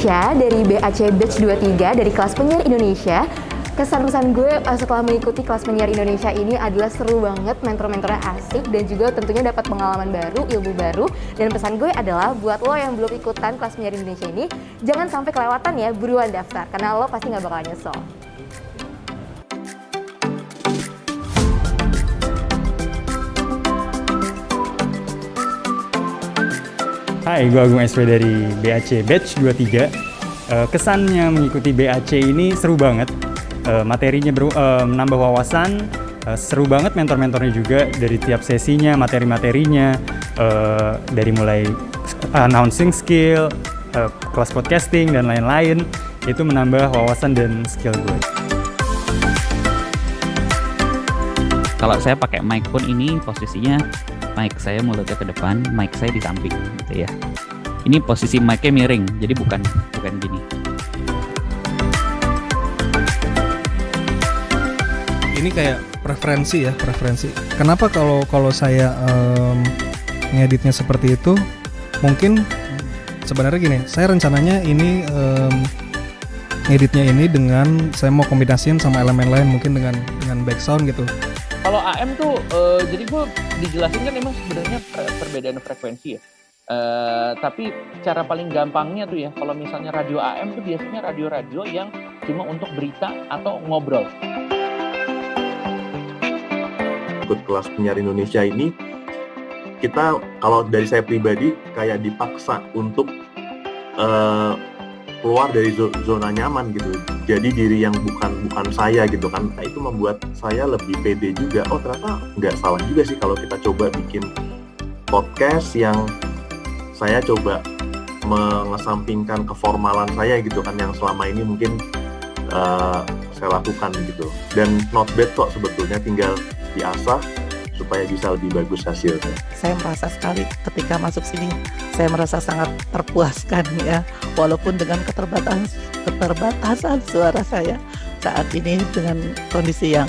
Indonesia dari BAC Batch 23 dari kelas penyiar Indonesia. Kesan-kesan gue setelah mengikuti kelas penyiar Indonesia ini adalah seru banget, mentor-mentornya asik dan juga tentunya dapat pengalaman baru, ilmu baru. Dan pesan gue adalah buat lo yang belum ikutan kelas penyiar Indonesia ini, jangan sampai kelewatan ya, buruan daftar karena lo pasti nggak bakal nyesel. Hai, gue Agung SV dari BAC Batch 23. Kesannya mengikuti BAC ini seru banget. Materinya menambah wawasan, seru banget mentor-mentornya juga dari tiap sesinya, materi-materinya, dari mulai announcing skill, kelas podcasting, dan lain-lain. Itu menambah wawasan dan skill gue. Kalau saya pakai mic pun ini posisinya mic saya mulutnya ke depan, mic saya di samping gitu ya. Ini posisi mic-nya miring, jadi bukan gini. Ini kayak preferensi. Kenapa kalau saya ngeditnya seperti itu? Mungkin sebenarnya gini, saya rencananya ini ngeditnya ini dengan saya mau kombinasiin sama elemen lain, mungkin dengan background gitu. Kalau AM tuh, jadi gue dijelasin kan emang sebenarnya perbedaan frekuensi ya. Tapi cara paling gampangnya tuh ya, kalau misalnya radio AM tuh biasanya radio-radio yang cuma untuk berita atau ngobrol. Ikut kelas penyiar Indonesia ini, kita kalau dari saya pribadi kayak dipaksa untuk keluar dari zona nyaman gitu, jadi diri yang bukan saya gitu kan. Nah, itu membuat saya lebih pede juga. Oh, ternyata nggak salah juga sih kalau kita coba bikin podcast yang saya coba mengesampingkan keformalan saya gitu kan, yang selama ini mungkin saya lakukan gitu. Dan not bad kok sebetulnya, tinggal diasah supaya bisa lebih bagus hasilnya. Saya merasa sekali ketika masuk sini, saya merasa sangat terpuaskan ya, walaupun dengan keterbatasan suara saya saat ini dengan kondisi yang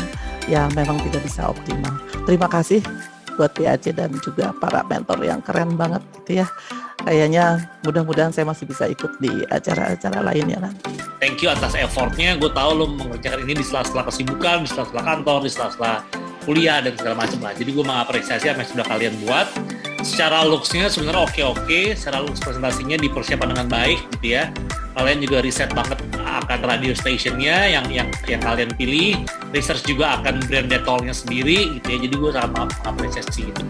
memang tidak bisa optimal. Terima kasih buat BAC dan juga para mentor yang keren banget gitu ya. Kayaknya mudah-mudahan saya masih bisa ikut di acara-acara lainnya nanti. Thank you atas effortnya. Gue tahu lo mengerjakan ini di sela-sela kesibukan, di sela-sela kantor, di sela-sela kuliah dan segala macam lah. Jadi gue mengapresiasi apa yang sudah kalian buat. Secara looks-nya sebenarnya oke. Secara looks presentasinya dipersiapkan dengan baik gitu ya. Kalian juga riset banget akan radio station-nya yang kalian pilih. Research juga akan brand detolnya sendiri gitu ya. Jadi gue sangat mengapresiasi itu.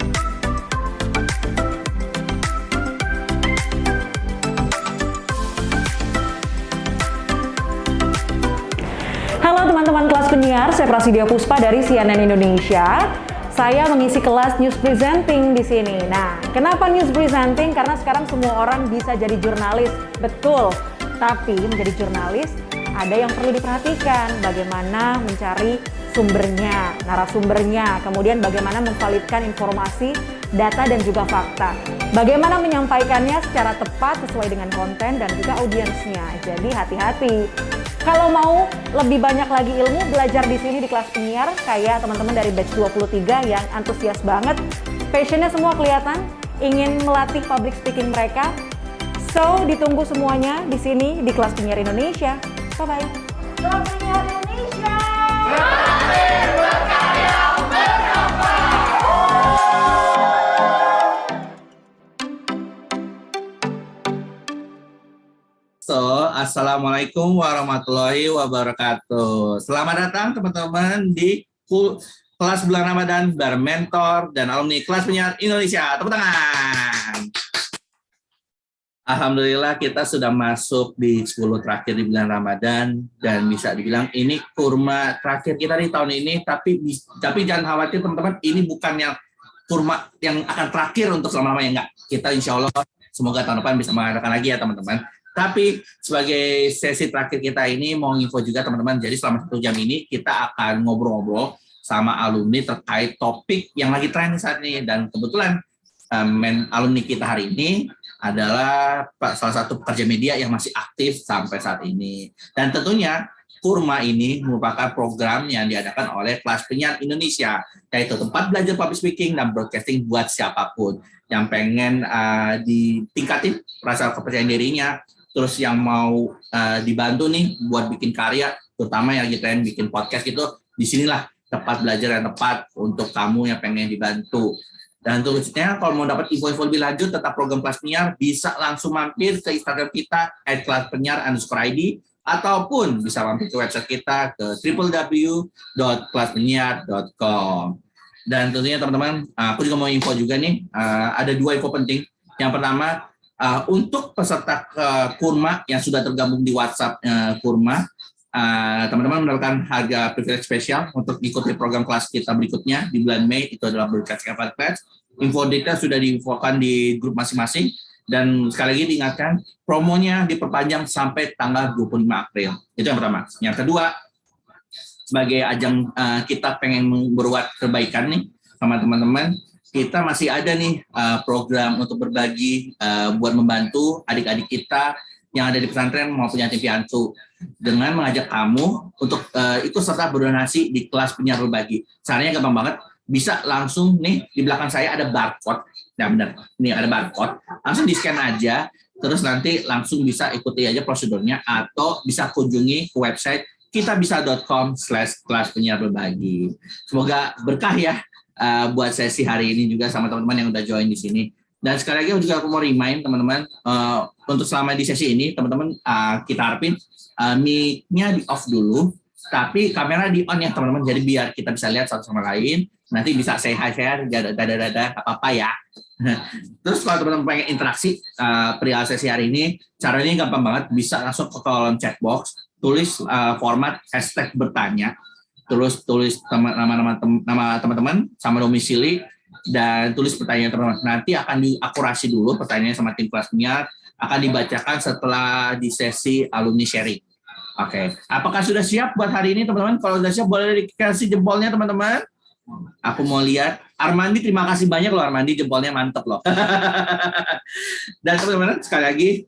Halo teman-teman kelas penyiar, saya Prasidya Puspa dari CNN Indonesia. Saya mengisi kelas news presenting di sini. Nah, kenapa news presenting? Karena sekarang semua orang bisa jadi jurnalis, betul. Tapi menjadi jurnalis ada yang perlu diperhatikan. Bagaimana mencari sumbernya, narasumbernya, kemudian bagaimana memvalidkan informasi, data dan juga fakta. Bagaimana menyampaikannya secara tepat sesuai dengan konten dan juga audiensnya. Jadi hati-hati. Kalau mau lebih banyak lagi ilmu, belajar di sini di kelas penyiar kayak teman-teman dari batch 23 yang antusias banget. Passionnya semua kelihatan, ingin melatih public speaking mereka. So, ditunggu semuanya di sini di kelas penyiar Indonesia. Bye-bye. Kelas penyiar Indonesia! Berhasil berkarya bernama! Assalamualaikum warahmatullahi wabarakatuh. Selamat datang teman-teman di kelas bulan Ramadan bareng mentor dan alumni kelas penyiar Indonesia. Tepuk tangan. Alhamdulillah kita sudah masuk di 10 terakhir di bulan Ramadan dan bisa dibilang ini kurma terakhir kita di tahun ini. Tapi jangan khawatir teman-teman, ini bukan yang kurma yang akan terakhir untuk selama-lamanya, enggak. Kita insya Allah semoga tahun depan bisa mengadakan lagi ya teman-teman. Tapi sebagai sesi terakhir kita ini mau info juga teman-teman, jadi selama 1 jam ini kita akan ngobrol-ngobrol sama alumni terkait topik yang lagi tren saat ini. Dan kebetulan alumni kita hari ini adalah salah satu pekerja media yang masih aktif sampai saat ini. Dan tentunya Kurma ini merupakan program yang diadakan oleh Kelas Penyiar Indonesia, yaitu tempat belajar public speaking dan broadcasting buat siapapun yang pengen ditingkatin rasa kepercayaan dirinya terus yang mau dibantu nih buat bikin karya, terutama yang lagi tren bikin podcast gitu, disinilah tempat belajar yang tepat untuk kamu yang pengen dibantu. Dan terusnya kalau mau dapat info-info lebih lanjut tentang program Kelas Penyiar, bisa langsung mampir ke Instagram kita @kelaspenyiar_id, ataupun bisa mampir ke website kita ke www.kelaspenyiar.com. Dan tentunya teman-teman, aku juga mau info juga nih, ada 2 info penting. Yang pertama, untuk peserta Kurma yang sudah tergabung di WhatsApp Kurma, teman-teman mendapatkan harga privilege spesial untuk ikuti program kelas kita berikutnya di bulan Mei, itu adalah Broadcast Class. Info detail sudah diinfokan di grup masing-masing, dan sekali lagi diingatkan, promonya diperpanjang sampai tanggal 25 April. Itu yang pertama. Yang kedua, sebagai ajang kita pengen berbuat kebaikan nih sama teman-teman, kita masih ada nih program untuk berbagi buat membantu adik-adik kita yang ada di pesantren maupun yatim piatu, dengan mengajak kamu untuk ikut serta berdonasi di kelas penyiar berbagi. Caranya gampang banget, bisa langsung nih di belakang saya ada barcode. Nah benar, ini ada barcode, langsung di-scan aja, terus nanti langsung bisa ikuti aja prosedurnya, atau bisa kunjungi ke website kitabisa.com/kelas penyiar berbagi. Semoga berkah ya buat sesi hari ini juga sama teman-teman yang udah join di sini. Dan sekali lagi juga aku mau remind teman-teman, untuk selama di sesi ini teman-teman kita harapin mic-nya di off dulu, tapi kamera di on ya teman-teman, jadi biar kita bisa lihat satu sama lain, nanti bisa say hi, dada apa-apa ya. Terus kalau teman-teman pengen interaksi perihal sesi hari ini, caranya gampang banget, bisa langsung ke kolom chat box, tulis format hashtag bertanya, terus tulis nama teman-teman sama domisili, dan tulis pertanyaan teman-teman. Nanti akan diakurasi dulu pertanyaannya sama tim kelas penyiar, akan dibacakan setelah di sesi alumni sharing. Oke, apakah sudah siap buat hari ini teman-teman? Kalau sudah siap boleh dikasih jempolnya teman-teman. Aku mau lihat. Armandi, terima kasih banyak loh Armandi, jempolnya mantep loh. Dan teman-teman sekali lagi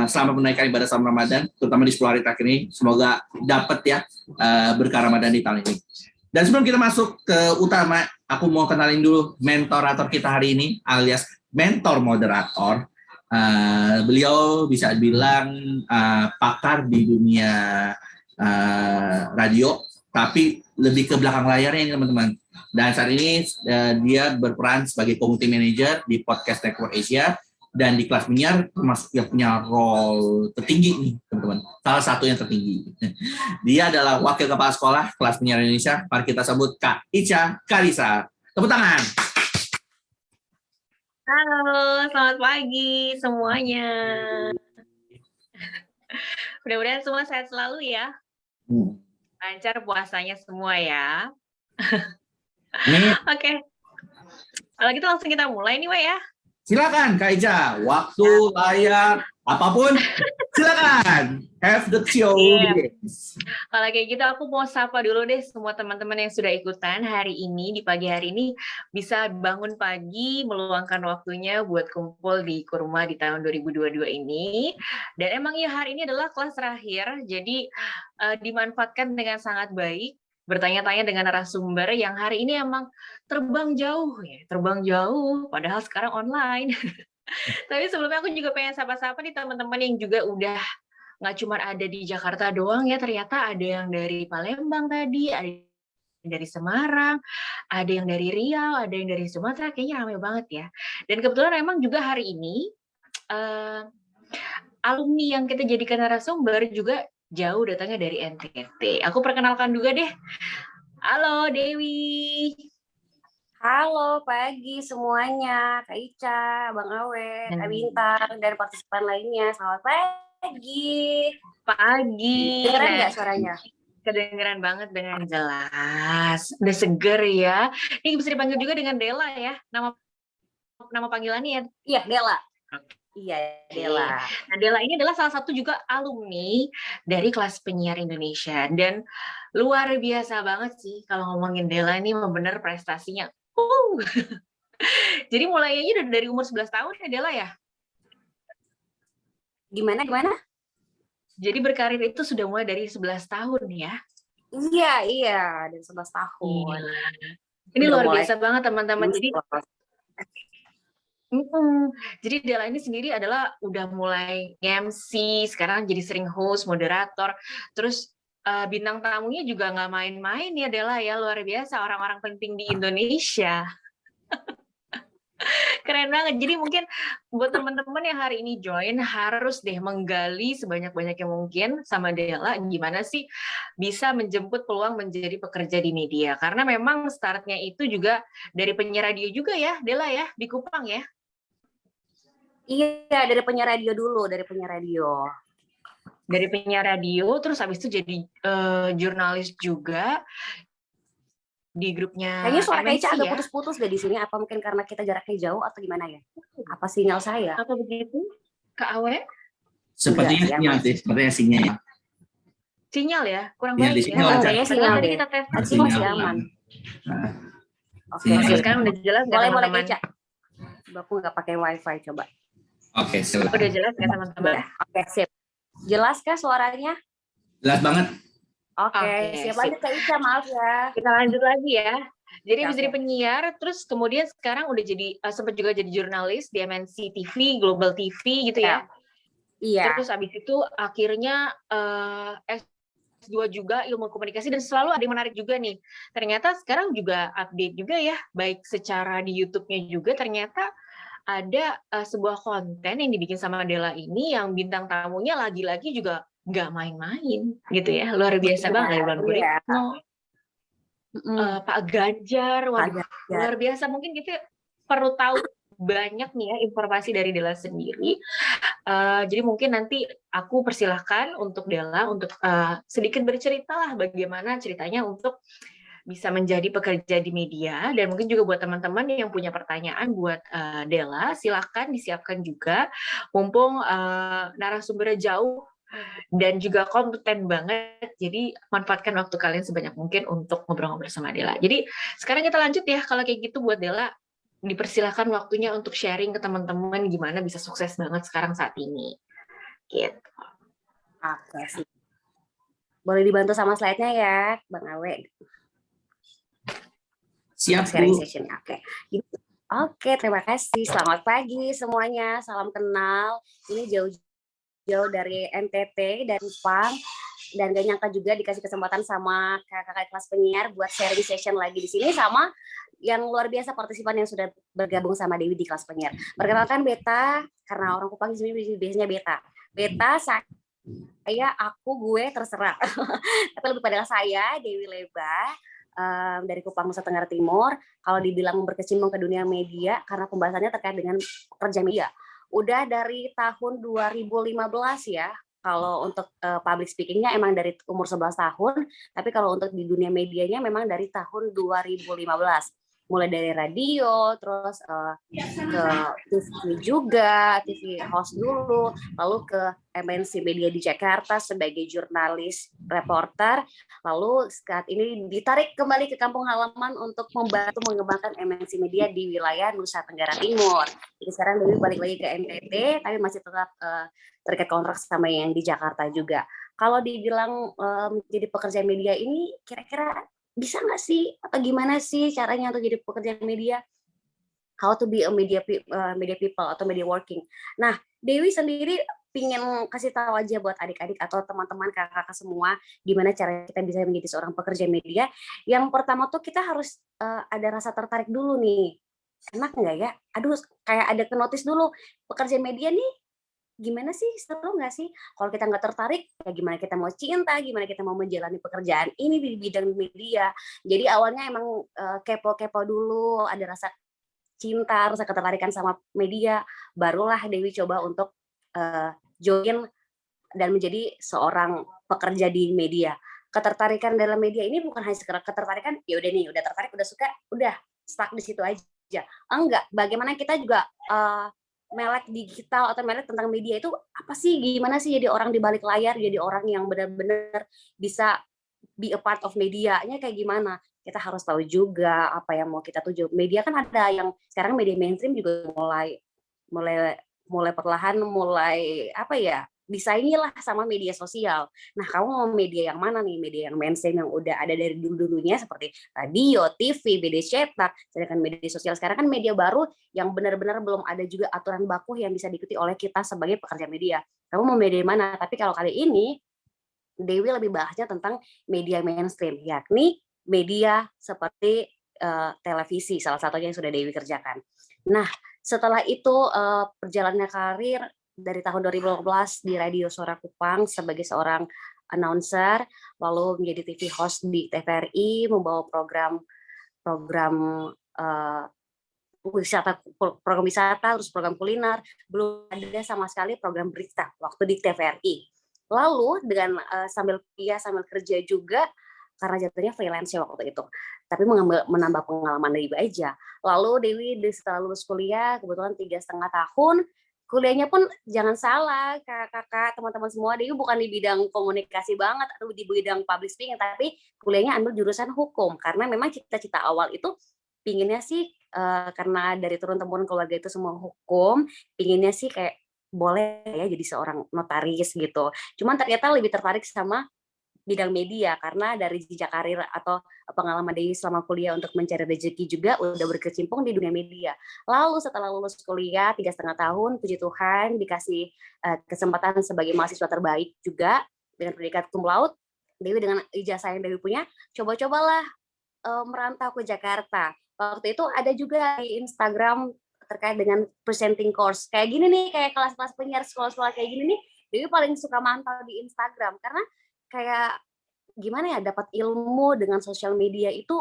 selamat menunaikan ibadah selama Ramadan, terutama di 10 hari terakhir ini. Semoga dapat ya berkah Ramadan di tahun ini. Dan sebelum kita masuk ke utama, aku mau kenalin dulu mentorator kita hari ini, alias mentor moderator. Beliau bisa dibilang pakar di dunia radio, tapi lebih ke belakang layarnya ini teman-teman. Dan saat ini dia berperan sebagai community manager di Podcast Network Asia, dan di Kelas Penyiar termasuk yang punya role tertinggi nih teman-teman, salah satu yang tertinggi. Dia adalah Wakil Kepala Sekolah Kelas Penyiar Indonesia. Mari kita sambut Kak Ica Kalisa. Tepuk tangan. Halo, selamat pagi semuanya. Mudah-mudahan semua sehat selalu ya. Lancar puasanya semua ya. Oke. Kalau gitu langsung kita mulai nih, Wak ya. Silakan Kak Ica, waktu, layar, apapun, silakan. Have the show. Kalau kayak gitu aku mau sapa dulu deh semua teman-teman yang sudah ikutan hari ini, di pagi hari ini bisa bangun pagi, meluangkan waktunya buat kumpul di Kurma di tahun 2022 ini. Dan emang ya hari ini adalah kelas terakhir, jadi dimanfaatkan dengan sangat baik. Bertanya-tanya dengan narasumber yang hari ini emang terbang jauh, padahal sekarang online. Tapi sebelumnya aku juga pengen sapa-sapa nih teman-teman yang juga udah nggak cuma ada di Jakarta doang ya, ternyata ada yang dari Palembang tadi, ada yang dari Semarang, ada yang dari Riau, ada yang dari Sumatera, kayaknya ramai banget ya. Dan kebetulan emang juga hari ini alumni yang kita jadikan narasumber juga jauh datangnya dari NTT. Aku perkenalkan juga deh. Halo Dewi. Halo pagi semuanya, Kak Ica, Bang Awe, Kak Bintang, dan partisipan lainnya. Selamat pagi. Pagi. Kedengeran nggak suaranya? Kedengeran banget dengan jelas. Udah seger ya. Ini bisa dipanggil juga dengan Dela ya. Nama panggilannya ya? Iya, Dela. Iya, Dela. Nah, Dela ini adalah salah satu juga alumni dari Kelas Penyiar Indonesia, dan luar biasa banget sih kalau ngomongin Dela ini, benar prestasinya. Jadi mulainya udah dari umur 11 tahun ya Dela ya? Gimana? Jadi berkarir itu sudah mulai dari 11 tahun ya? Iya, dari 11 tahun. Ini luar biasa banget teman-teman. Jadi Jadi Della ini sendiri adalah udah mulai MC, sekarang jadi sering host, moderator, terus bintang tamunya juga nggak main-main ya Della ya, luar biasa orang-orang penting di Indonesia. Keren banget. Jadi mungkin buat teman-teman yang hari ini join harus deh menggali sebanyak-banyaknya mungkin sama Della gimana sih bisa menjemput peluang menjadi pekerja di media. Karena memang startnya itu juga dari penyiar radio juga ya Della ya, di Kupang ya. Iya, dari penyiar radio dulu, dari penyiar radio. Dari penyiar radio, terus habis itu jadi jurnalis juga di grupnya. Kayaknya suara MNC Kaica agak ya. putus-putus deh di sini. Apa mungkin karena kita jaraknya jauh atau gimana ya? Apa sinyal saya? Apa begitu, Kak Awe? Sepertinya Enggak, sinyal aman. sih, sepertinya sinyal. Sinyal ya, kurang Iya, di baik sini ya. lancar. Kayaknya sinyal Padahal tadi deh. kita tes. Tadi Sinyal masih aman. aman. Nah, Oke, sinyal. Oke, sip. sekarang udah jelas nggak Boleh teman-teman? Kaica. Aku nggak pakai wifi, coba. Oke, silakan. Udah jelas nggak teman-teman? Ya, oke, sip. Jelas kah suaranya? Jelas banget. Oke, Oke, siap sip. lanjut Kaica, maaf ya. Kita lanjut lagi ya. Jadi Oke, habis jadi oke. penyiar, terus kemudian sekarang udah jadi sempat juga jadi jurnalis di MNC TV, Global TV gitu ya. Iya. Terus habis itu akhirnya S2 juga ilmu komunikasi dan selalu ada yang menarik juga nih. Ternyata sekarang juga update juga ya, baik secara di YouTube-nya juga ternyata ada sebuah konten yang dibikin sama Della ini yang bintang tamunya lagi-lagi juga nggak main-main gitu ya. Luar biasa banget dari Bulan Guritno. Pak Ganjar, waduh, luar biasa. Mungkin kita perlu tahu banyak nih ya informasi dari Della sendiri. Jadi mungkin nanti aku persilahkan untuk Della untuk sedikit bercerita lah bagaimana ceritanya untuk bisa menjadi pekerja di media, dan mungkin juga buat teman-teman yang punya pertanyaan buat Della, silakan disiapkan juga, mumpung narasumbernya jauh dan juga kompeten banget, jadi manfaatkan waktu kalian sebanyak mungkin untuk ngobrol-ngobrol sama Della. Jadi sekarang kita lanjut ya, kalau kayak gitu buat Della, dipersilahkan waktunya untuk sharing ke teman-teman gimana bisa sukses banget sekarang saat ini. Gitu. Oke, sip. Boleh dibantu sama slide-nya ya, Bang Awe. Siap, Sharing Bu. session, oke. Oke, terima kasih. Selamat pagi semuanya. Salam kenal. Ini jauh-jauh dari NTT, dari Kupang. Dan gak nyangka juga dikasih kesempatan sama kakak-kakak kelas penyiar buat sharing session lagi di sini sama yang luar biasa partisipan yang sudah bergabung sama Dewi di kelas penyiar. Perkenalkan Beta, karena orang Kupang di sini biasanya Beta. Beta, saya, aku, gue, terserah. Tapi lebih pada saya, Dewi Leba. Dari Kupang, Nusa Tenggara Timur. Kalau dibilang berkecimpung ke dunia media karena pembahasannya terkait dengan pekerja media. Udah dari tahun 2015 ya. Kalau untuk public speakingnya emang dari umur 11 tahun, tapi kalau untuk di dunia medianya memang dari tahun 2015. Mulai dari radio, terus ke TV juga, TV host dulu, lalu ke MNC Media di Jakarta sebagai jurnalis reporter, lalu saat ini ditarik kembali ke kampung halaman untuk membantu mengembangkan MNC Media di wilayah Nusa Tenggara Timur. Jadi sekarang Dewi balik lagi ke NTT, tapi masih tetap terkait kontrak sama yang di Jakarta juga. Kalau dibilang menjadi pekerja media ini, kira-kira bisa nggak sih atau gimana sih caranya untuk jadi pekerja media? How to be a media people atau media working. Nah, Dewi sendiri pingin kasih tahu aja buat adik-adik atau teman-teman kakak-kakak semua gimana cara kita bisa menjadi seorang pekerja media. Yang pertama tuh kita harus ada rasa tertarik dulu nih. Enak nggak ya? Aduh, kayak ada ke notice dulu. Pekerja media nih gimana sih, seru nggak sih? Kalau kita nggak tertarik, ya gimana kita mau cinta, gimana kita mau menjalani pekerjaan ini di bidang media. Jadi awalnya emang kepo-kepo dulu, ada rasa cinta, rasa ketertarikan sama media, barulah Dewi coba untuk join dan menjadi seorang pekerja di media. Ketertarikan dalam media ini bukan hanya sekedar ketertarikan, ya udah nih, udah tertarik, udah suka, udah stuck di situ aja. Enggak, bagaimana kita juga melek digital atau melek tentang media itu apa sih, gimana sih jadi orang di balik layar, jadi orang yang benar-benar bisa be a part of medianya kayak gimana. Kita harus tahu juga apa yang mau kita tuju. Media kan ada yang sekarang media mainstream juga mulai perlahan mulai apa ya, disaingilah sama media sosial. Nah, kamu mau media yang mana nih? Media yang mainstream yang udah ada dari dulu-dulunya seperti radio, TV, media cetak. Sedangkan media sosial sekarang kan media baru yang benar-benar belum ada juga aturan baku yang bisa diikuti oleh kita sebagai pekerja media. Kamu mau media mana? Tapi kalau kali ini Dewi lebih bahasnya tentang media mainstream, yakni media seperti televisi, salah satunya yang sudah Dewi kerjakan. Nah, setelah itu perjalanannya karir dari tahun 2012 di Radio Suara Kupang sebagai seorang announcer, lalu menjadi TV host di TVRI, membawa program wisata, terus program kuliner, belum ada sama sekali program berita waktu di TVRI. Lalu dengan sambil kuliah sambil kerja juga, karena jatuhnya freelance ya waktu itu, tapi menambah pengalaman Dewi aja. Lalu Dewi setelah lulus kuliah kebetulan 3,5 tahun, kuliahnya pun jangan salah kakak-kakak teman-teman semua, Dewi bukan di bidang komunikasi banget atau di bidang public speaking, tapi kuliahnya ambil jurusan hukum karena memang cita-cita awal itu pinginnya sih karena dari turun-temurun keluarga itu semua hukum, pinginnya sih kayak boleh ya jadi seorang notaris gitu. Cuman ternyata lebih tertarik sama bidang media karena dari jejak karir atau pengalaman Dewi selama kuliah untuk mencari rezeki juga udah berkecimpung di dunia media. Lalu setelah lulus kuliah 3,5 tahun, puji Tuhan dikasih kesempatan sebagai mahasiswa terbaik juga dengan predikat cum laude. Dewi dengan ijazah yang Dewi punya, coba-cobalah merantau ke Jakarta. Waktu itu ada juga di Instagram terkait dengan presenting course. Kayak gini nih, kayak kelas-kelas penyiar sekolah-sekolah kayak gini nih, Dewi paling suka mantau di Instagram karena kayak gimana ya, dapat ilmu dengan sosial media itu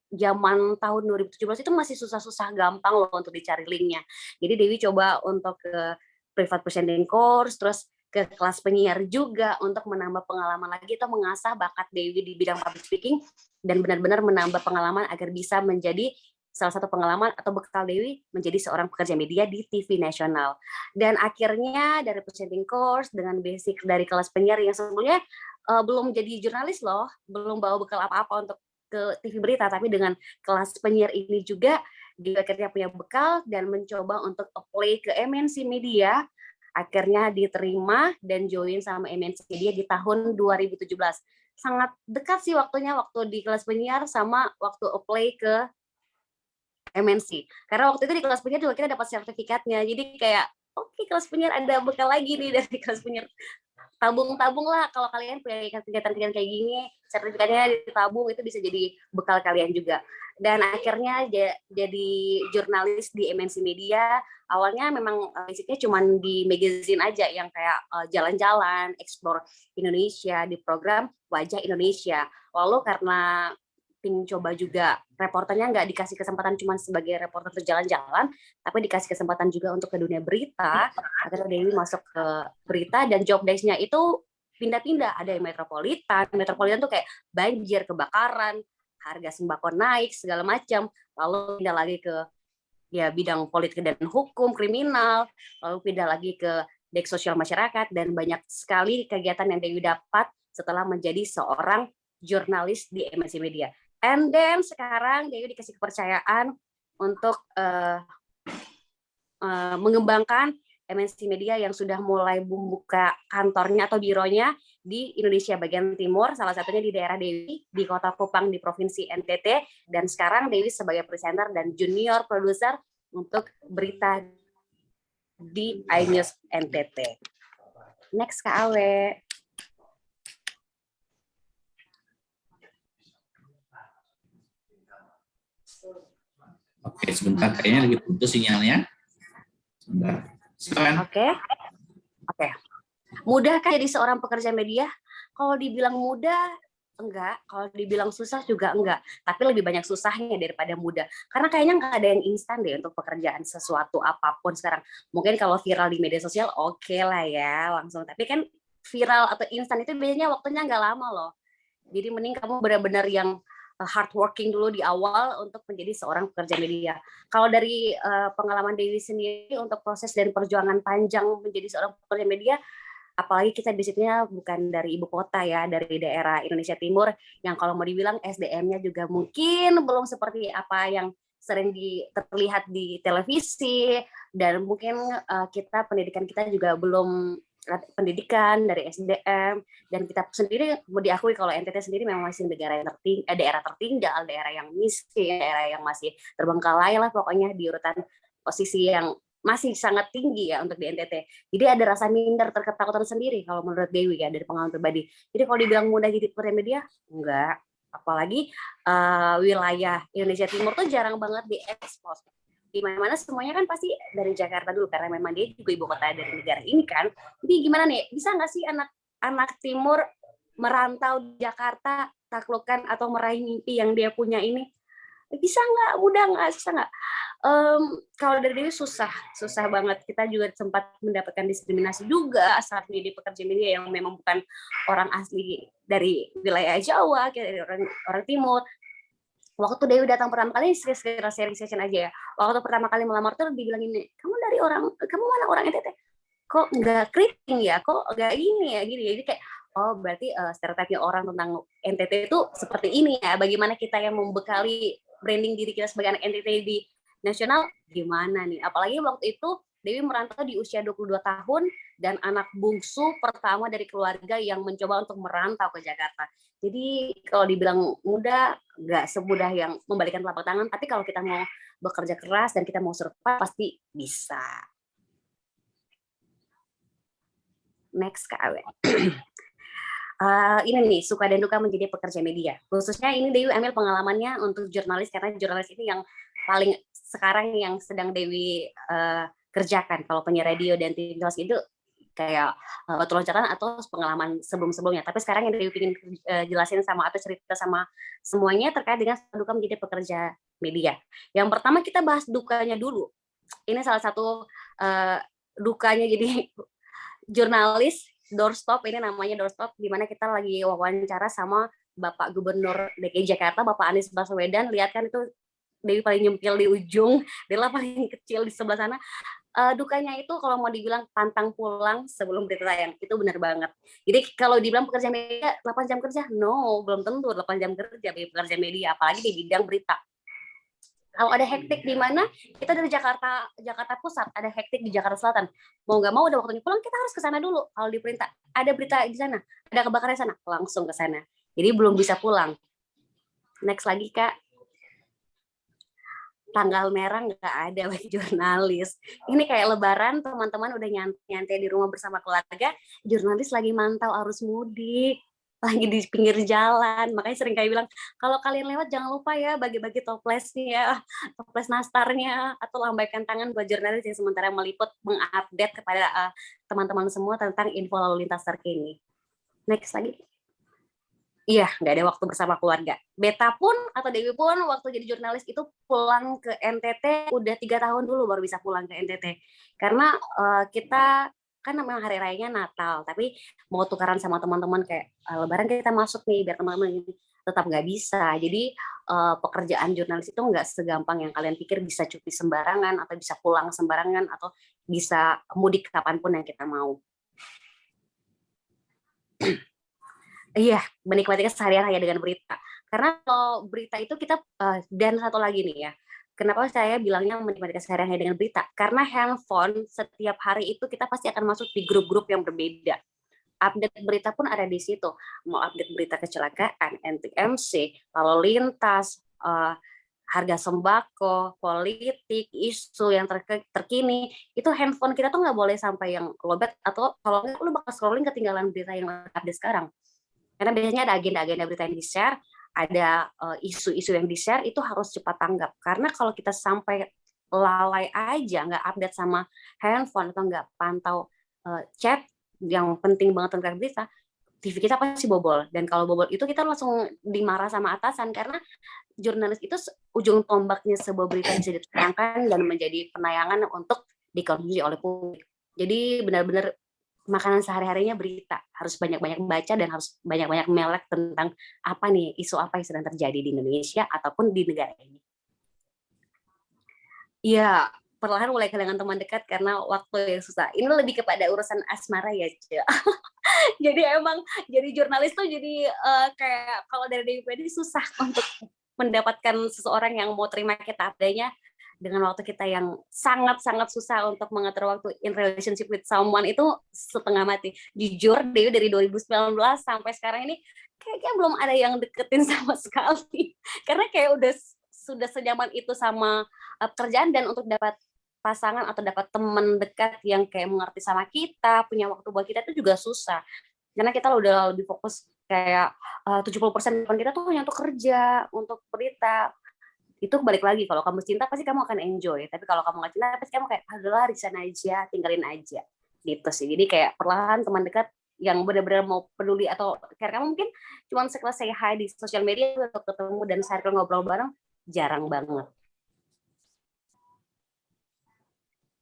zaman tahun 2017 itu masih susah-susah gampang loh untuk dicari linknya. Jadi Dewi coba untuk ke private presenting course, terus ke kelas penyiar juga untuk menambah pengalaman lagi atau mengasah bakat Dewi di bidang public speaking dan benar-benar menambah pengalaman agar bisa menjadi salah satu pengalaman atau bekal Dewi menjadi seorang pekerja media di TV nasional. Dan akhirnya dari presenting course dengan basic dari kelas penyiar yang sebelumnya belum jadi jurnalis loh, belum bawa bekal apa-apa untuk ke TV berita, tapi dengan kelas penyiar ini juga dia akhirnya punya bekal dan mencoba untuk apply ke MNC Media, akhirnya diterima dan join sama MNC Media di tahun 2017. Sangat dekat sih waktunya waktu di kelas penyiar sama waktu apply ke MNC. Karena waktu itu di kelas penyiar juga kita dapat sertifikatnya, jadi kayak oke, kelas penyiar ada bekal lagi nih dari kelas penyiar. Tabung-tabung lah kalau kalian punya kegiatan-kegiatan kayak gini, sertifikatnya ditabung, itu bisa jadi bekal kalian juga. Dan akhirnya jadi jurnalis di MNC Media. Awalnya memang basicnya cuma di magazine aja yang kayak jalan-jalan, explore Indonesia di program Wajah Indonesia. Lalu karena ingin coba juga reporternya nggak dikasih kesempatan cuma sebagai reporter berjalan-jalan, tapi dikasih kesempatan juga untuk ke dunia berita. Akhirnya Dewi masuk ke berita dan job desk-nya itu pindah-pindah. Ada yang metropolitan tuh kayak banjir, kebakaran, harga sembako naik, segala macam. Lalu pindah lagi ke ya bidang politik dan hukum, kriminal, lalu pindah lagi ke desk sosial masyarakat, dan banyak sekali kegiatan yang Dewi dapat setelah menjadi seorang jurnalis di MNC Media. And then sekarang Dewi dikasih kepercayaan untuk mengembangkan MNC Media yang sudah mulai membuka kantornya atau bironya di Indonesia bagian timur, salah satunya di daerah Dewi, di Kota Kupang di Provinsi NTT, dan sekarang Dewi sebagai presenter dan junior produser untuk berita di iNews NTT. Next Kak Awe. Oke, sebentar, kayaknya lagi putus sinyalnya. Sebentar. Silakan. Oke. Mudah kan jadi seorang pekerja media? Kalau dibilang mudah, enggak. Kalau dibilang susah juga enggak. Tapi lebih banyak susahnya daripada mudah. Karena kayaknya nggak ada yang instan deh untuk pekerjaan sesuatu apapun sekarang. Mungkin kalau viral di media sosial, oke lah ya, langsung. Tapi kan viral atau instan itu biasanya waktunya nggak lama loh. Jadi mending kamu benar-benar yang hard working dulu di awal untuk menjadi seorang pekerja media. Kalau dari pengalaman Dewi sendiri untuk proses dan perjuangan panjang menjadi seorang pekerja media, apalagi kita basicnya bukan dari ibu kota ya, dari daerah Indonesia Timur, yang kalau mau dibilang SDM-nya juga mungkin belum seperti apa yang sering terlihat di televisi, dan mungkin pendidikan kita juga belum pendidikan, dari SDM, dan kita sendiri mau diakui kalau NTT sendiri memang masih negara yang daerah tertinggal, daerah yang miskin, daerah yang masih terbengkalai lah pokoknya di urutan posisi yang masih sangat tinggi ya untuk di NTT. Jadi ada rasa minder, ketakutan sendiri kalau menurut Dewi ya dari pengalaman pribadi. Jadi kalau dibilang mudah jadi pekerja media, enggak. Apalagi wilayah Indonesia Timur tuh jarang banget diekspos. Di mana-mana semuanya kan pasti dari Jakarta dulu karena memang dia juga ibu kota dari negara ini kan. Jadi gimana nih, bisa nggak sih anak timur merantau di Jakarta, taklukkan atau meraih mimpi yang dia punya ini? Bisa nggak? Mudah nggak? Susah nggak? Kalau dari Dewi susah banget. Kita juga sempat mendapatkan diskriminasi juga saat menjadi pekerja media yang memang bukan orang asli dari wilayah Jawa, dari orang timur. Waktu Dewi datang pertama kali, sekedar sharing session aja ya. Waktu pertama kali melamar tuh dibilang ini, kamu mana orang NTT? Kok nggak keriting ya? Kok nggak ini ya? Gini. Jadi kayak, oh berarti stereotipnya orang tentang NTT itu seperti ini ya. Bagaimana kita yang membekali branding diri kita sebagai anak NTT di nasional, gimana nih? Apalagi waktu itu Dewi merantau di usia 22 tahun dan anak bungsu pertama dari keluarga yang mencoba untuk merantau ke Jakarta. Jadi kalau dibilang mudah, nggak semudah yang membalikan telapak tangan, tapi kalau kita mau bekerja keras dan kita mau survive, pasti bisa. Next, Kak Awe. Ini nih, suka dan duka menjadi pekerja media. Khususnya ini Dewi ambil pengalamannya untuk jurnalis, karena jurnalis ini yang paling sekarang yang sedang Dewi kerjakan. Kalau penyiar radio dan TV itu kayak batu loncatan atau pengalaman sebelum-sebelumnya. Tapi sekarang yang Dewi ingin jelasin sama atau cerita sama semuanya terkait dengan duka menjadi pekerja media. Yang pertama kita bahas dukanya dulu. Ini salah satu dukanya jadi jurnalis doorstop, ini namanya doorstop, di mana kita lagi wawancara sama Bapak Gubernur DKI Jakarta, Bapak Anies Baswedan. Lihat kan itu Dewi paling nyempil di ujung, Dela paling kecil di sebelah sana. Dukanya itu kalau mau dibilang pantang pulang sebelum berita tayang, itu benar banget. Jadi kalau dibilang pekerja media 8 jam kerja, no, belum tentu 8 jam kerja bagi pekerja media, apalagi di bidang berita. Kalau ada hektik di mana, kita dari Jakarta Pusat, ada hektik di Jakarta Selatan. Mau nggak mau udah waktunya pulang, kita harus ke sana dulu. Kalau di perintah, ada berita di sana, ada kebakaran di sana, langsung ke sana. Jadi belum bisa pulang. Next lagi, Kak. Tanggal merah nggak ada bagi jurnalis. Ini kayak lebaran, teman-teman udah nyantai di rumah bersama keluarga, jurnalis lagi mantau arus mudik, lagi di pinggir jalan. Makanya sering kayak bilang, kalau kalian lewat jangan lupa ya bagi-bagi toplesnya ya, toples nastarnya, atau lambaikan tangan buat jurnalis yang sementara meliput, mengupdate kepada teman-teman semua tentang info lalu lintas terkini. Next lagi. Iya, nggak ada waktu bersama keluarga. Beta pun atau Dewi pun waktu jadi jurnalis itu pulang ke NTT udah 3 tahun dulu baru bisa pulang ke NTT. Karena kita kan memang hari rayanya Natal, tapi mau tukaran sama teman-teman kayak Lebaran kita masuk nih biar teman-teman ini tetap nggak bisa. Jadi pekerjaan jurnalis itu nggak segampang yang kalian pikir, bisa cuti sembarangan atau bisa pulang sembarangan atau bisa mudik kapanpun yang kita mau. Iya, menikmati keseharian hanya dengan berita. Karena kalau berita itu kita, dan satu lagi nih ya, kenapa saya bilangnya menikmati keseharian hanya dengan berita? Karena handphone setiap hari itu kita pasti akan masuk di grup-grup yang berbeda. Update berita pun ada di situ. Mau update berita kecelakaan, NTMC, lalu lintas, harga sembako, politik, isu yang terkini, itu handphone kita tuh nggak boleh sampai yang lowbat, atau kalau nggak lu bakal scrolling ketinggalan berita yang update sekarang. Karena biasanya ada agenda-agenda berita yang di-share, ada isu-isu yang di-share, itu harus cepat tanggap. Karena kalau kita sampai lalai aja, nggak update sama handphone, atau nggak pantau chat yang penting banget tentang berita, TV kita pasti bobol. Dan kalau bobol itu kita langsung dimarah sama atasan, karena jurnalis itu ujung tombaknya sebuah berita bisa ditayangkan dan menjadi penayangan untuk dikonsumsi oleh publik. Jadi benar-benar makanan sehari-harinya berita, harus banyak-banyak baca dan harus banyak-banyak melek tentang apa nih, isu apa yang sedang terjadi di Indonesia ataupun di negara ini. Iya, perlahan mulai kehilangan teman dekat karena waktu yang susah. Ini lebih kepada urusan asmara ya, Cek. Jadi emang jadi jurnalis tuh jadi kayak kalau dari DPD susah untuk mendapatkan seseorang yang mau terima kita adanya dengan waktu kita yang sangat-sangat susah untuk mengatur waktu in relationship with someone itu setengah mati. Jujur, Dewi dari 2019 sampai sekarang ini kayaknya belum ada yang deketin sama sekali. Karena kayak sudah senyaman itu sama pekerjaan, dan untuk dapat pasangan atau dapat teman dekat yang kayak mengerti sama kita, punya waktu buat kita itu juga susah. Karena kita udah lebih fokus kayak 70% kita tuh hanya untuk kerja, untuk berita. Itu balik lagi, kalau kamu cinta pasti kamu akan enjoy, tapi kalau kamu nggak cinta pasti kamu kayak adalah resign aja, tinggalin aja gitu sih. Jadi kayak perlahan teman dekat yang benar-benar mau peduli, atau kayak kamu mungkin cuma sekelas say hi di sosial media untuk ketemu dan circle ngobrol bareng, jarang banget.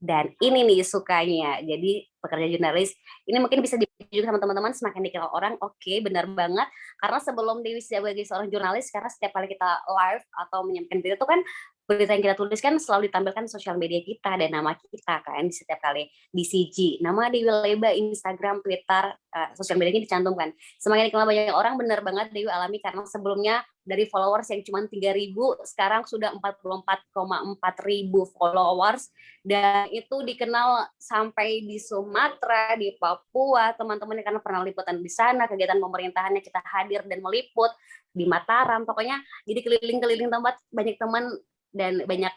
Dan ini nih sukanya, jadi pekerja jurnalis ini mungkin bisa juga sama teman-teman, semakin dikenal orang, oke, benar banget. Karena sebelum Dewi sebagai seorang jurnalis, karena setiap kali kita live atau menyampaikan berita itu kan, berita yang kita tulis kan selalu ditampilkan sosial media kita dan nama kita kan, setiap kali di CG, nama Dewi Leba, Instagram, Twitter, sosial medianya dicantumkan. Semakin dikenal banyak orang, benar banget Dewi alami, karena sebelumnya dari followers yang cuma 3.000, sekarang sudah 44,4 ribu followers, dan itu dikenal sampai di Sumatera, di Papua, teman-teman karena pernah liputan di sana, kegiatan pemerintahannya kita hadir dan meliput di Mataram, pokoknya jadi keliling-keliling tempat, banyak teman dan banyak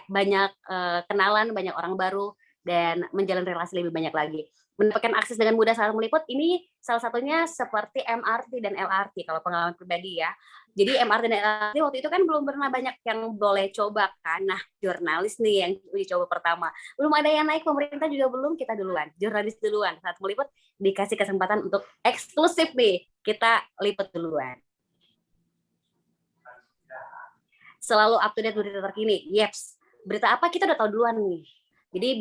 banyak kenalan, banyak orang baru, dan menjalin relasi lebih banyak lagi. Mendapatkan akses dengan mudah saat meliput, ini salah satunya seperti MRT dan LRT kalau pengalaman pribadi ya. Jadi MRT dan LRT waktu itu kan belum pernah banyak yang boleh coba kan. Nah, jurnalis nih yang uji coba pertama. Belum ada yang naik, pemerintah juga belum, kita duluan. Jurnalis duluan. Saat meliput dikasih kesempatan untuk eksklusif nih, kita liput duluan. Selalu up to date berita terkini. Yeps, berita apa kita udah tahu duluan nih. Jadi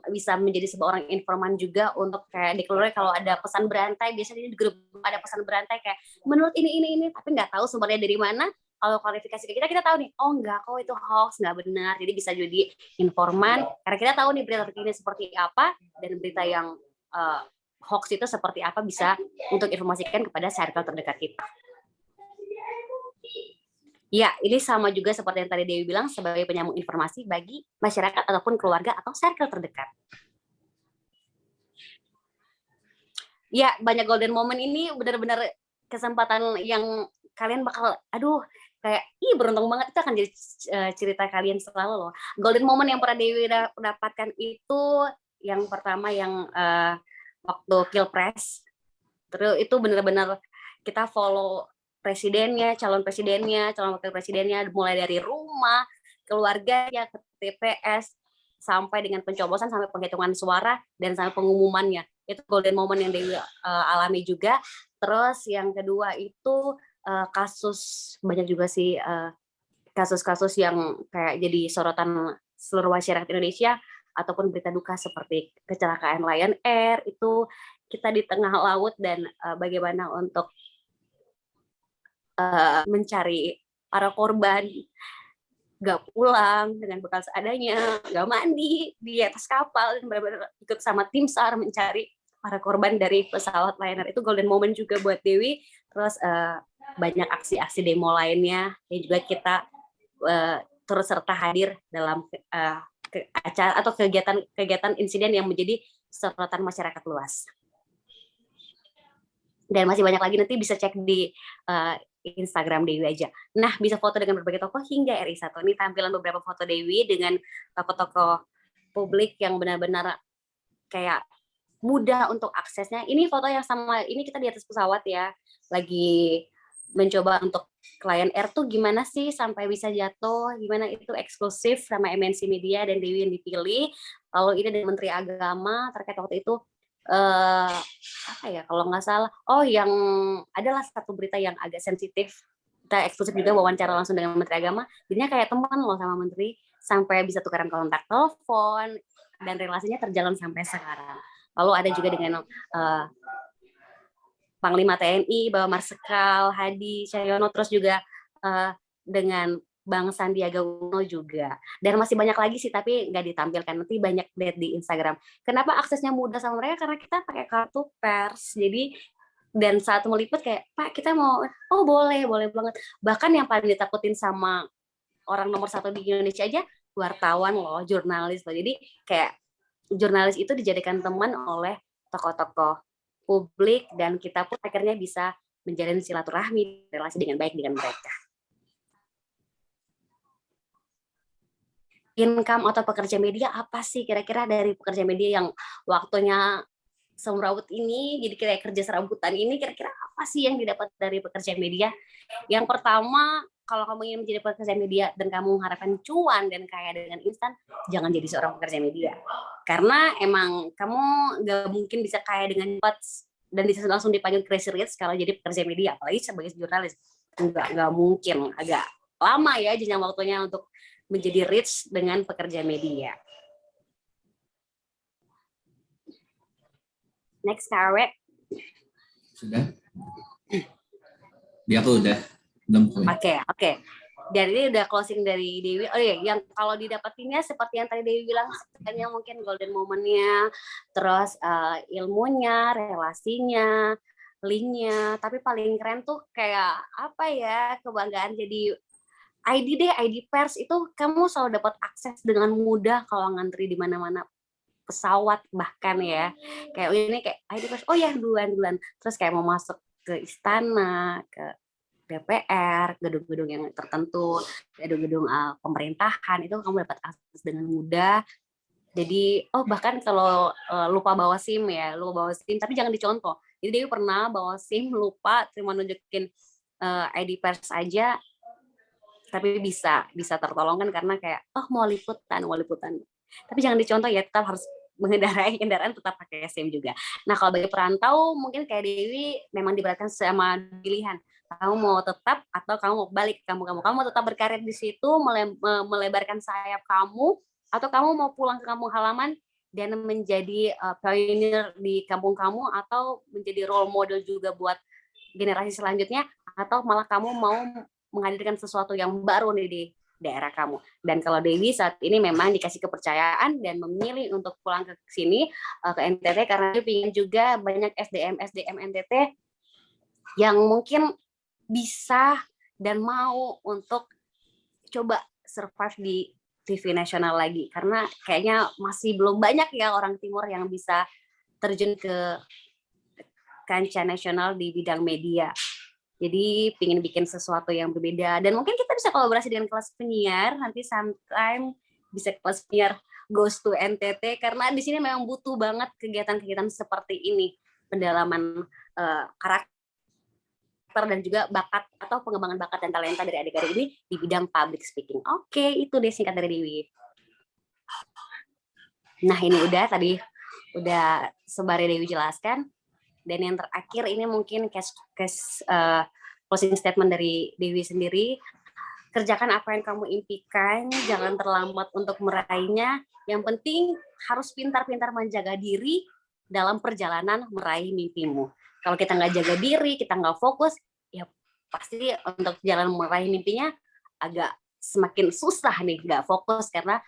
bisa menjadi sebuah orang informan juga untuk kayak dikeluarkan kalau ada pesan berantai, biasanya di grup ada pesan berantai kayak menurut ini, tapi nggak tahu sumbernya dari mana. Kalau klarifikasi ke kita tahu nih, oh enggak kok itu hoax, nggak benar. Jadi bisa jadi informan karena kita tahu nih berita terkini seperti apa, dan berita yang hoax itu seperti apa, bisa untuk informasikan kepada circle terdekat kita. Ya, ini sama juga seperti yang tadi Dewi bilang, sebagai penyambung informasi bagi masyarakat ataupun keluarga atau circle terdekat. Ya, banyak golden moment ini benar-benar kesempatan yang kalian bakal, kayak, beruntung banget, itu akan jadi cerita kalian selalu loh. Golden moment yang pernah Dewi dapatkan itu, yang pertama yang waktu Pilpres, terus itu benar-benar kita follow presidennya, calon wakil presidennya, mulai dari rumah, keluarganya, ke TPS, sampai dengan pencoblosan, sampai penghitungan suara, dan sampai pengumumannya. Itu golden moment yang Dewi alami juga. Terus yang kedua itu kasus, banyak juga sih kasus-kasus yang kayak jadi sorotan seluruh masyarakat Indonesia, ataupun berita duka seperti kecelakaan Lion Air, itu kita di tengah laut, dan bagaimana untuk mencari para korban, nggak pulang dengan bekal seadanya, nggak mandi di atas kapal, dan benar-benar ikut sama tim SAR mencari para korban dari pesawat Lion Air. Itu golden moment juga buat Dewi. Terus banyak aksi-aksi demo lainnya yang juga kita turut serta hadir dalam acara atau kegiatan insiden yang menjadi sorotan masyarakat luas. Dan masih banyak lagi, nanti bisa cek di Instagram Dewi aja. Nah, bisa foto dengan berbagai tokoh hingga RI1. Ini tampilan beberapa foto Dewi dengan tokoh-tokoh publik yang benar-benar kayak mudah untuk aksesnya. Ini foto yang sama, ini kita di atas pesawat ya, lagi mencoba untuk Lion Air tuh gimana sih sampai bisa jatuh, gimana itu eksklusif sama MNC Media dan Dewi yang dipilih. Lalu ini dari Menteri Agama terkait waktu itu kalau nggak salah, yang adalah satu berita yang agak sensitif, kita eksklusif juga wawancara langsung dengan Menteri Agama, jadinya kayak teman loh sama Menteri, sampai bisa tukaran kontak telepon, dan relasinya terjalan sampai sekarang. Lalu ada juga dengan Panglima TNI, Bapak Marsikal Hadi Cahyono, terus juga dengan Bang Sandiaga Uno juga. Dan masih banyak lagi sih, tapi nggak ditampilkan. Nanti banyak lihat di Instagram. Kenapa aksesnya mudah sama mereka? Karena kita pakai kartu pers. Jadi, dan saat meliput kayak, Pak, kita mau, boleh banget. Bahkan yang paling ditakutin sama orang nomor satu di Indonesia aja wartawan loh, jurnalis loh. Jadi kayak jurnalis itu dijadikan teman oleh tokoh-tokoh publik dan kita pun akhirnya bisa menjalin silaturahmi, relasi dengan baik dengan mereka. Income atau pekerja media apa sih kira-kira dari pekerja media yang waktunya semrawut ini, jadi kayak kerja serabutan ini, kira-kira apa sih yang didapat dari pekerja media? Yang pertama, kalau kamu ingin menjadi pekerja media dan kamu mengharapkan cuan dan kaya dengan instan, jangan jadi seorang pekerja media. Karena emang kamu nggak mungkin bisa kaya dengan cepat dan bisa langsung dipanggil crazy rich kalau jadi pekerja media, apalagi sebagai jurnalis. Nggak mungkin, agak lama ya jenjang waktunya untuk menjadi rich dengan pekerja media. Next, Kak. Sudah? Dia aku udah. Oke. Dan ini udah closing dari Dewi. Oh iya, yang kalau didapatinnya seperti yang tadi Dewi bilang, yang mungkin golden moment-nya, terus ilmunya, relasinya, link-nya. Tapi paling keren tuh kayak apa ya, kebanggaan jadi ID pers itu kamu selalu dapat akses dengan mudah kalau ngantri di mana-mana, pesawat bahkan ya. Kayak ini kayak ID pers, oh ya duluan. Terus kayak mau masuk ke istana, ke DPR, gedung-gedung yang tertentu, gedung-gedung pemerintahan, itu kamu dapat akses dengan mudah. Jadi, bahkan kalau lupa bawa SIM ya, tapi jangan dicontoh. Jadi Dewi pernah bawa SIM, lupa, cuma nunjukin ID pers aja, tapi bisa tertolongkan karena kayak, mau liputan. Tapi jangan dicontoh ya, tetap harus mengendarai kendaraan tetap pakai SIM juga. Nah, kalau bagi perantau, mungkin kayak Dewi memang diberatkan sama pilihan. Kamu mau tetap atau kamu mau balik ke kamu mau tetap berkarir di situ, melebarkan sayap kamu, atau kamu mau pulang ke kampung halaman dan menjadi pioneer di kampung kamu, atau menjadi role model juga buat generasi selanjutnya, atau malah kamu mau menghadirkan sesuatu yang baru nih di daerah kamu. Dan kalau Dewi saat ini memang dikasih kepercayaan dan memilih untuk pulang ke sini, ke NTT, karena dia ingin juga banyak SDM NTT yang mungkin bisa dan mau untuk coba survive di TV nasional lagi, karena kayaknya masih belum banyak ya orang timur yang bisa terjun ke kancah nasional di bidang media. Jadi pingin bikin sesuatu yang berbeda, dan mungkin kita bisa kolaborasi dengan kelas penyiar, nanti sometime bisa kelas penyiar goes to NTT, karena di sini memang butuh banget kegiatan-kegiatan seperti ini, pendalaman karakter dan juga bakat atau pengembangan bakat dan talenta dari adik-adik ini di bidang public speaking. Oke, itu deh singkat dari Dewi. Nah, ini tadi udah sembari Dewi jelaskan. Dan yang terakhir ini mungkin closing statement dari Dewi sendiri. Kerjakan apa yang kamu impikan, jangan terlambat untuk meraihnya. Yang penting harus pintar-pintar menjaga diri dalam perjalanan meraih mimpimu. Kalau kita nggak jaga diri, kita nggak fokus, ya pasti untuk jalan meraih mimpinya agak semakin susah nih, nggak fokus, karena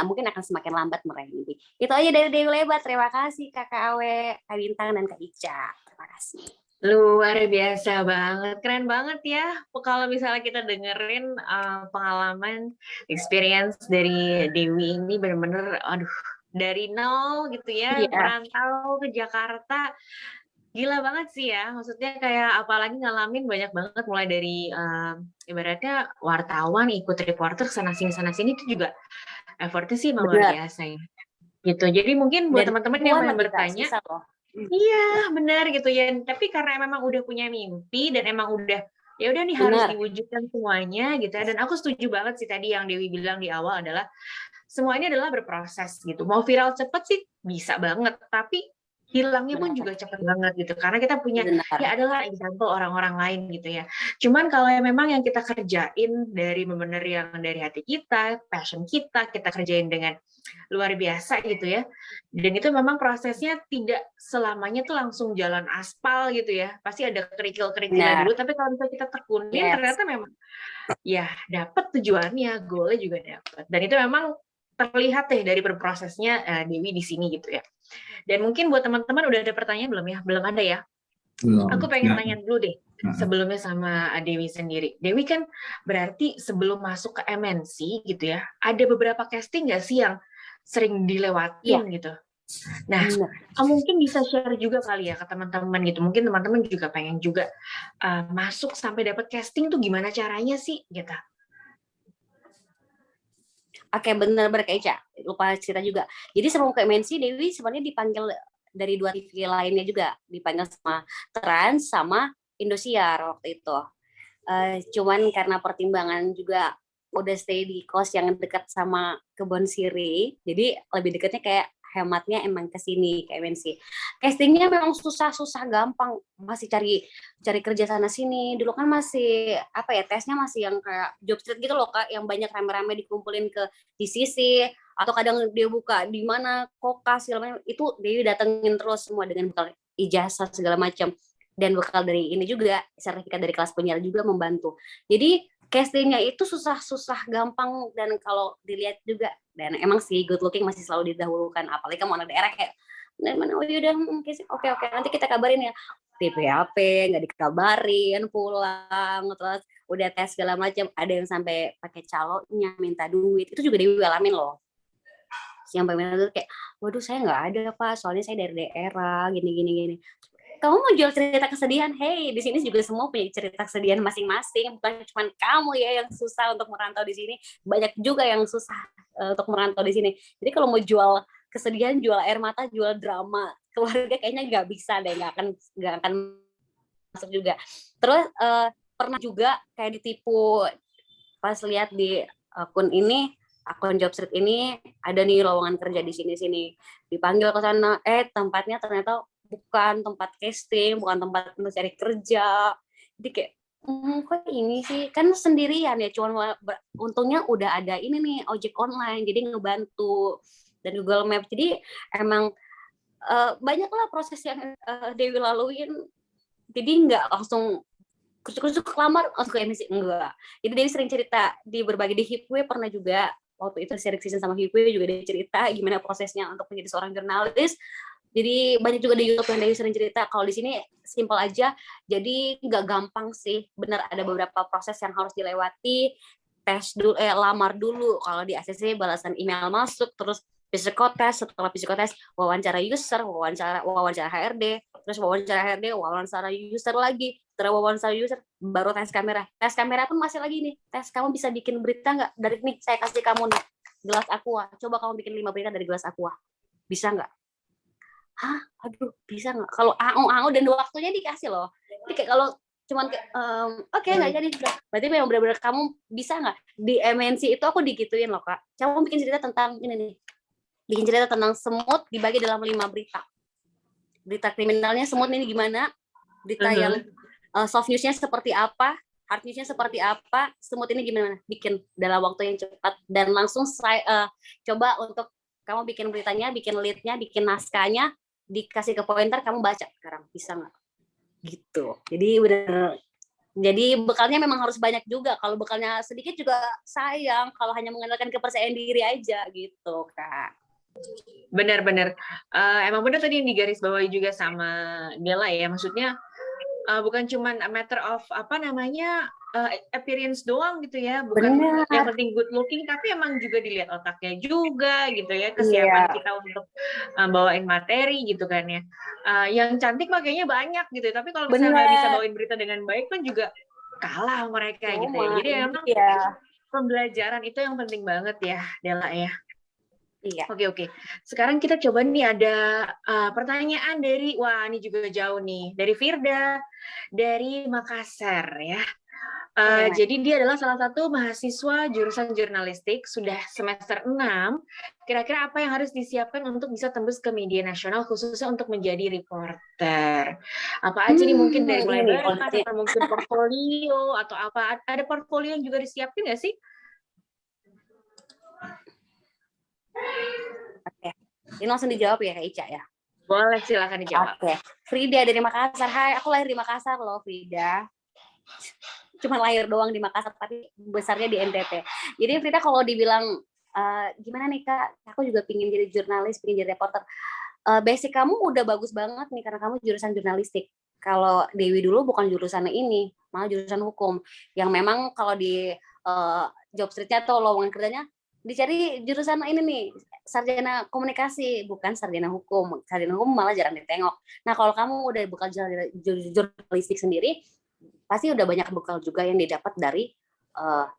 mungkin akan semakin lambat meraih mimpi. Itu aja dari Dewi Lebat. Terima kasih Kakak Awe, Kak Bintang, dan Kak Ica. Terima kasih. Luar biasa banget, keren banget ya. Kalau misalnya kita dengerin pengalaman, experience dari Dewi ini benar-benar, dari nol gitu ya, merantau ke Jakarta. Gila banget sih ya, maksudnya kayak apalagi ngalamin banyak banget, mulai dari ibaratnya wartawan, ikut reporter sana-sini itu juga effortnya sih memang luar biasa ya. Gitu, jadi mungkin buat teman-teman yang mau bertanya, iya benar gitu ya, tapi karena memang udah punya mimpi dan emang udah, ya udah nih harus diwujudkan semuanya gitu ya. Dan aku setuju banget sih tadi yang Dewi bilang di awal adalah, semua ini adalah berproses gitu. Mau viral cepet sih bisa banget, tapi hilangnya pun juga cepet banget gitu, karena kita punya ya adalah example orang-orang lain gitu ya. Cuman kalau memang yang kita kerjain dari benar-benar yang dari hati kita, passion kita kerjain dengan luar biasa gitu ya, dan itu memang prosesnya tidak selamanya tuh langsung jalan aspal gitu ya, pasti ada kerikil-kerikilnya dulu, tapi kalau misalnya kita tekunin ternyata memang ya dapat tujuannya, goalnya juga dapat, dan itu memang terlihat deh dari berprosesnya Dewi di sini gitu ya. Dan mungkin buat teman-teman udah ada pertanyaan belum ya? Belum ada ya? Belum. Aku pengen Nah, tanya dulu deh, sebelumnya sama Dewi sendiri. Dewi kan berarti sebelum masuk ke MNC gitu ya, ada beberapa casting nggak sih yang sering dilewatin gitu? Nah, mungkin bisa share juga kali ya ke teman-teman gitu. Mungkin teman-teman juga pengen juga masuk sampai dapat casting tuh gimana caranya sih gitu. Oke, benar-benar Kak Ica. Lupa cerita juga. Jadi sebelum ke MNC, Dewi sebenarnya dipanggil dari 2 TV lainnya juga. Dipanggil sama Trans sama Indosiar waktu itu. Cuman karena pertimbangan juga udah stay di kos yang dekat sama Kebon Siri, jadi lebih dekatnya kayak hematnya emang ke sini ke MNC. Castingnya memang susah gampang, masih cari kerja sana sini. Dulu kan masih apa ya, tesnya masih yang kayak job street gitu loh Kak, yang banyak rame-rame dikumpulin ke di sisi, atau kadang dia buka di mana kokas segala macam, itu Dewi datengin terus semua dengan bekal ijazah segala macam, dan bekal dari ini juga sertifikat dari kelas penyiar juga membantu. Jadi castingnya itu susah gampang, dan kalau dilihat juga, dan emang sih good looking masih selalu didahulukan, apalagi kamu anak daerah kayak mana, oh yaudah oke nanti kita kabarin ya, TPAP nggak dikabarin, pulang terus udah tes segala macam, ada yang sampai pakai calonnya minta duit, itu juga Dewi alamin loh. Yang paling itu kayak, waduh saya nggak ada Pak, soalnya saya dari daerah gini. Kamu mau jual cerita kesedihan? Hey, di sini juga semua punya cerita kesedihan masing-masing. Bukan cuma kamu ya yang susah untuk merantau di sini. Banyak juga yang susah untuk merantau di sini. Jadi kalau mau jual kesedihan, jual air mata, jual drama keluarga, kayaknya nggak bisa deh, nggak akan masuk juga. Terus pernah juga kayak ditipu pas lihat di akun Jobstreet ini ada nih lowongan kerja di sini, dipanggil ke sana, tempatnya ternyata bukan tempat casting, bukan tempat mencari kerja. Jadi kayak, kok ini sih, kan sendirian ya, cuman untungnya udah ada ini nih, ojek online, jadi ngebantu, dan Google Maps. Jadi emang banyaklah proses yang Dewi laluin, jadi nggak langsung kusuk-kusuk kelamar langsung ke MNC, enggak. Jadi Dewi sering cerita di berbagi di Hipwe, pernah juga waktu itu sharing season sama Hipwe juga dia cerita gimana prosesnya untuk menjadi seorang jurnalis. Jadi banyak juga di YouTube yang Dewi sering cerita. Kalau di sini simpel aja, jadi nggak gampang sih. Benar ada beberapa proses yang harus dilewati. Tes dulu, lamar dulu. Kalau di ACC balasan email masuk, terus psikotes, setelah psikotes wawancara user, wawancara HRD, terus wawancara HRD, wawancara user lagi, setelah wawancara user baru tes kamera. Tes kamera pun masih lagi nih. Tes, kamu bisa bikin berita nggak? Dari nih saya kasih kamu nih gelas aqua. Coba kamu bikin 5 berita dari gelas aqua. Bisa nggak? Hah, aduh, bisa nggak? Kalau dan waktunya dikasih loh. Jadi kayak kalau cuman kayak, oke, nggak jadi. Berarti memang benar-benar kamu bisa nggak? Di MNC itu aku digituin loh Kak. Kamu bikin cerita tentang ini nih. Bikin cerita tentang semut dibagi dalam 5 berita. Berita kriminalnya semut ini gimana? Berita yang soft news-nya seperti apa? Hard news-nya seperti apa? Semut ini gimana? Bikin dalam waktu yang cepat. Dan langsung saya coba untuk kamu bikin beritanya, bikin lead-nya, bikin naskahnya, dikasih ke pointer, kamu baca sekarang, bisa nggak? Gitu. Jadi benar. Jadi bekalnya memang harus banyak juga. Kalau bekalnya sedikit juga sayang. Kalau hanya mengandalkan kepercayaan diri aja gitu, Kak. Benar-benar. Emang benar tadi yang digarisbawahi juga sama Dela ya. Maksudnya bukan cuma a matter of appearance doang gitu ya, bukan yang penting good looking, tapi emang juga dilihat otaknya juga gitu ya, kesiapan kita untuk bawain materi gitu kan ya. Yang cantik makanya banyak gitu, tapi kalau misalnya nggak bisa bawain berita dengan baik kan juga kalah mereka gitu ya. Jadi emang pembelajaran itu yang penting banget ya, Dela ya. Iya. Oke. Sekarang kita coba nih ada pertanyaan dari, wah ini juga jauh nih, dari Firda, dari Makassar ya. Jadi dia adalah salah satu mahasiswa jurusan jurnalistik, sudah semester 6. Kira-kira apa yang harus disiapkan untuk bisa tembus ke media nasional, khususnya untuk menjadi reporter? Apa aja nih, mungkin dari mulai berkas, atau mungkin portfolio, atau apa? Ada portfolio yang juga disiapin nggak sih? Oke, ini langsung dijawab ya Kak Ica ya? Boleh, silakan dijawab. Oke, Frida dari Makassar. Hai, aku lahir di Makassar loh Frida. Cuma lahir doang di Makassar, tapi besarnya di NTT. Jadi Frida kalau dibilang, gimana nih Kak, aku juga pingin jadi jurnalis, pingin jadi reporter. Basic kamu udah bagus banget nih, karena kamu jurusan jurnalistik. kalau Dewi dulu bukan jurusan ini, malah jurusan hukum. Yang memang kalau di job street-nya atau lowongan kerjanya dicari jurusan ini nih, sarjana komunikasi, bukan sarjana hukum. Sarjana hukum malah jarang ditengok. Nah, kalau kamu udah bekal jurnalistik sendiri, pasti udah banyak bekal juga yang didapat dari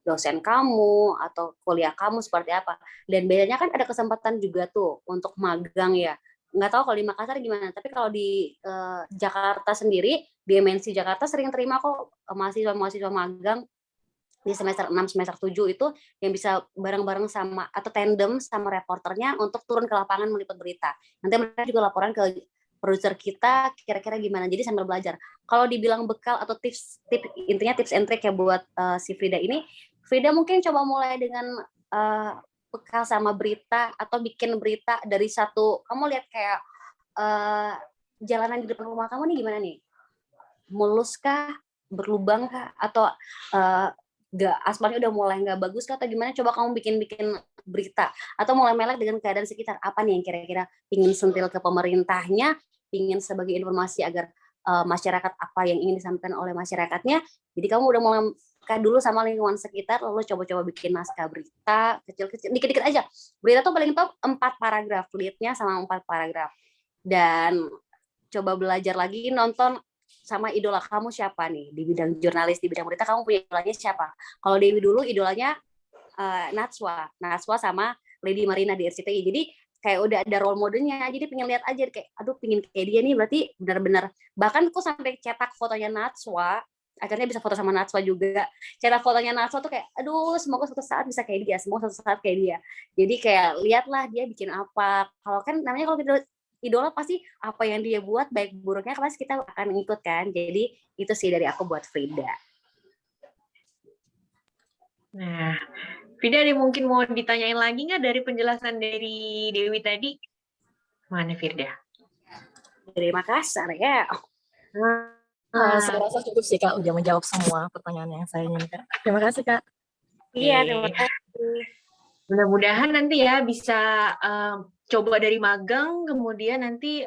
dosen kamu atau kuliah kamu seperti apa. Dan bedanya kan ada kesempatan juga tuh untuk magang ya. Nggak tahu kalau di Makassar gimana, tapi kalau di Jakarta sendiri, di MNC Jakarta sering terima kok mahasiswa-mahasiswa magang di semester 6, semester 7 itu yang bisa bareng-bareng sama atau tandem sama reporternya untuk turun ke lapangan meliput berita. Nanti mereka juga laporan ke produser kita kira-kira gimana, jadi sambil belajar. Kalau dibilang bekal atau intinya tips and trick ya buat si Frida ini, Frida mungkin coba mulai dengan bekal sama berita atau bikin berita dari satu, kamu lihat kayak jalanan di depan rumah kamu nih gimana nih, mulus kah, berlubang kah, atau aspalnya udah mulai nggak bagus kah, atau gimana, coba kamu bikin berita atau mulai melek dengan keadaan sekitar, apa nih yang kira-kira pingin sentil ke pemerintahnya, pingin sebagai informasi agar masyarakat apa yang ingin disampaikan oleh masyarakatnya. Jadi kamu udah mulai dulu sama lingkungan sekitar, lalu coba-coba bikin naskah berita kecil-kecil, dikit-dikit aja. Berita tuh paling top 4 paragraf, leadnya sama 4 paragraf. Dan coba belajar lagi, nonton sama idola kamu siapa nih di bidang jurnalis, di bidang berita kamu punya idolanya siapa. Kalau Dewi dulu idolanya Najwa sama Lady Marina di RCTI. Jadi kayak udah ada role modelnya, jadi pengen lihat aja kayak aduh pengen kayak dia nih, berarti benar-benar, bahkan aku sampai cetak fotonya Najwa, akhirnya bisa foto sama Najwa juga. Cetak fotonya Najwa tuh kayak aduh semoga suatu saat bisa kayak dia, semoga suatu saat kayak dia. Jadi kayak lihatlah dia bikin apa. Kalau kan namanya kalau kita idola pasti apa yang dia buat baik buruknya pasti kita akan ikut kan. Jadi itu sih dari aku buat Frida. Nah, Frida ada mungkin mau ditanyain lagi nggak dari penjelasan dari Dewi tadi? Mana Frida? Dari Makassar ya. Saya rasa cukup sih Kak, udah menjawab semua pertanyaan yang saya inginkan. Terima kasih Kak. Iya, terima kasih. Mudah-mudahan nanti ya bisa coba dari magang, kemudian nanti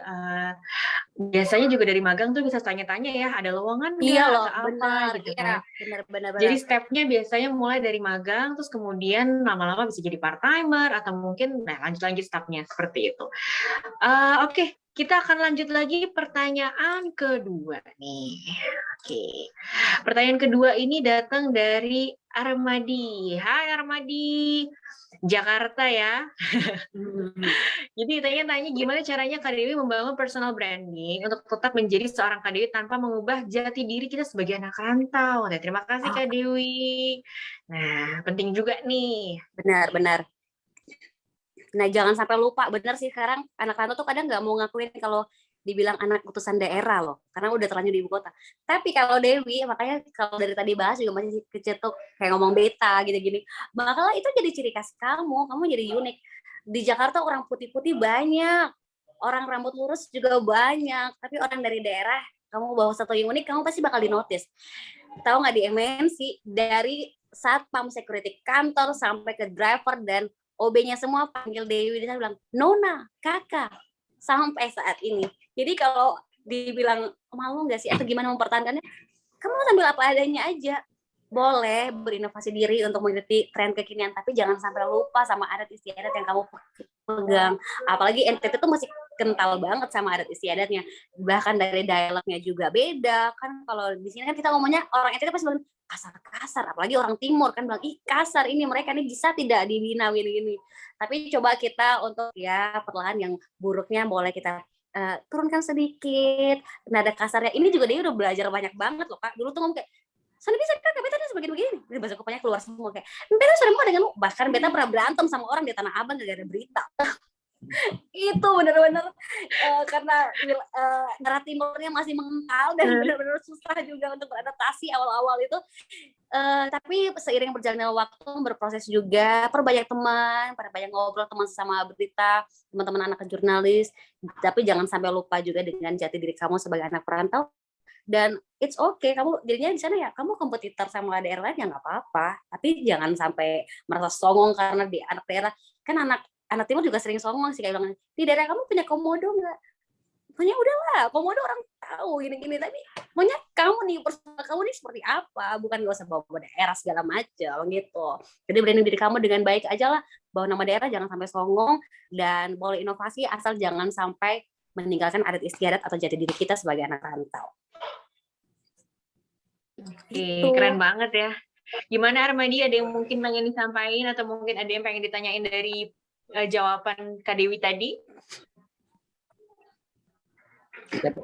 biasanya juga dari magang tuh bisa tanya-tanya ya, ada lowongan nggak, Iya loh, atau benar, apa gitu iya, kan. benar. Jadi stepnya biasanya mulai dari magang, terus kemudian lama-lama bisa jadi part-timer, atau mungkin lanjut-lanjut stepnya seperti itu. Oke, kita akan lanjut lagi pertanyaan kedua nih. Oke, pertanyaan kedua ini datang dari Armadi. Hai Armadi, Jakarta ya. Jadi tanya gimana caranya Kak Dewi membangun personal branding untuk tetap menjadi seorang Kak Dewi tanpa mengubah jati diri kita sebagai anak rantau. Nah, terima kasih Kak Dewi. Nah, penting juga nih. Benar. Nah, jangan sampai lupa, benar sih sekarang anak rantau tuh kadang nggak mau ngakuin kalau dibilang anak utusan daerah loh, karena udah terlanjur di ibu kota. Tapi kalau Dewi, makanya kalau dari tadi bahas juga masih kecil tuh kayak ngomong beta gini-gini, bakal itu jadi ciri khas kamu jadi unik. Di Jakarta orang putih-putih banyak, orang rambut lurus juga banyak, tapi orang dari daerah, kamu bawa satu yang unik, kamu pasti bakal dinotis. Tahu nggak, di MNC, dari satpam security kantor sampai ke driver dan OB-nya semua panggil Dewi, dia bilang, Nona, kakak, sampai saat ini. Jadi kalau dibilang malu nggak sih atau gimana mempertahankannya, kamu sambil apa adanya aja. Boleh berinovasi diri untuk mengikuti tren kekinian, tapi jangan sampai lupa sama adat istiadat yang kamu pegang. Apalagi NTT tuh masih kental banget sama adat istiadatnya. Bahkan dari dialognya juga beda. Kan kalau di sini kan kita ngomongnya orang NTT pasti bilang kasar-kasar, apalagi orang timur kan bilang ih kasar ini, mereka ini bisa tidak dibina gini. Tapi coba kita untuk ya perlahan yang buruknya boleh kita turunkan sedikit. Nada kasarnya ini juga dia udah belajar banyak banget loh Kak. Dulu tuh ngomong kayak soalnya bisa Kak, beta tuh begini. Bahasa Kupangnya keluar semua kayak beta sudah mau dengan lu. Bahkan beta pernah berantem sama orang di Tanah Abang gara-gara berita. Itu benar-benar karena darah timurnya masih mengental dan benar-benar susah juga untuk beradaptasi awal-awal itu. Tapi seiring berjalannya waktu, berproses juga, perbanyak teman, perbanyak ngobrol teman sesama berita, teman-teman anak jurnalis. Tapi jangan sampai lupa juga dengan jati diri kamu sebagai anak perantau. Dan it's okay, kamu jadinya di sana ya, kamu kompetitor sama daerah lain ya nggak apa-apa. Tapi jangan sampai merasa songong karena di anak daerah. Kan anak timur juga sering songong sih, kayak bilang, di daerah kamu punya komodo nggak? Maunya udahlah, komodo orang tahu gini-gini, tapi maunya kamu nih, personal kamu nih seperti apa, bukan gak usah bawa daerah segala macam gitu. Jadi branding diri kamu dengan baik aja lah, bawa nama daerah jangan sampai songong, dan boleh inovasi asal jangan sampai meninggalkan adat istiadat atau jati diri kita sebagai anak rantau. Oke, keren banget ya. Gimana Armadi, ada yang mungkin pengen disampaikan atau mungkin ada yang pengen ditanyain dari jawaban Kak Dewi tadi?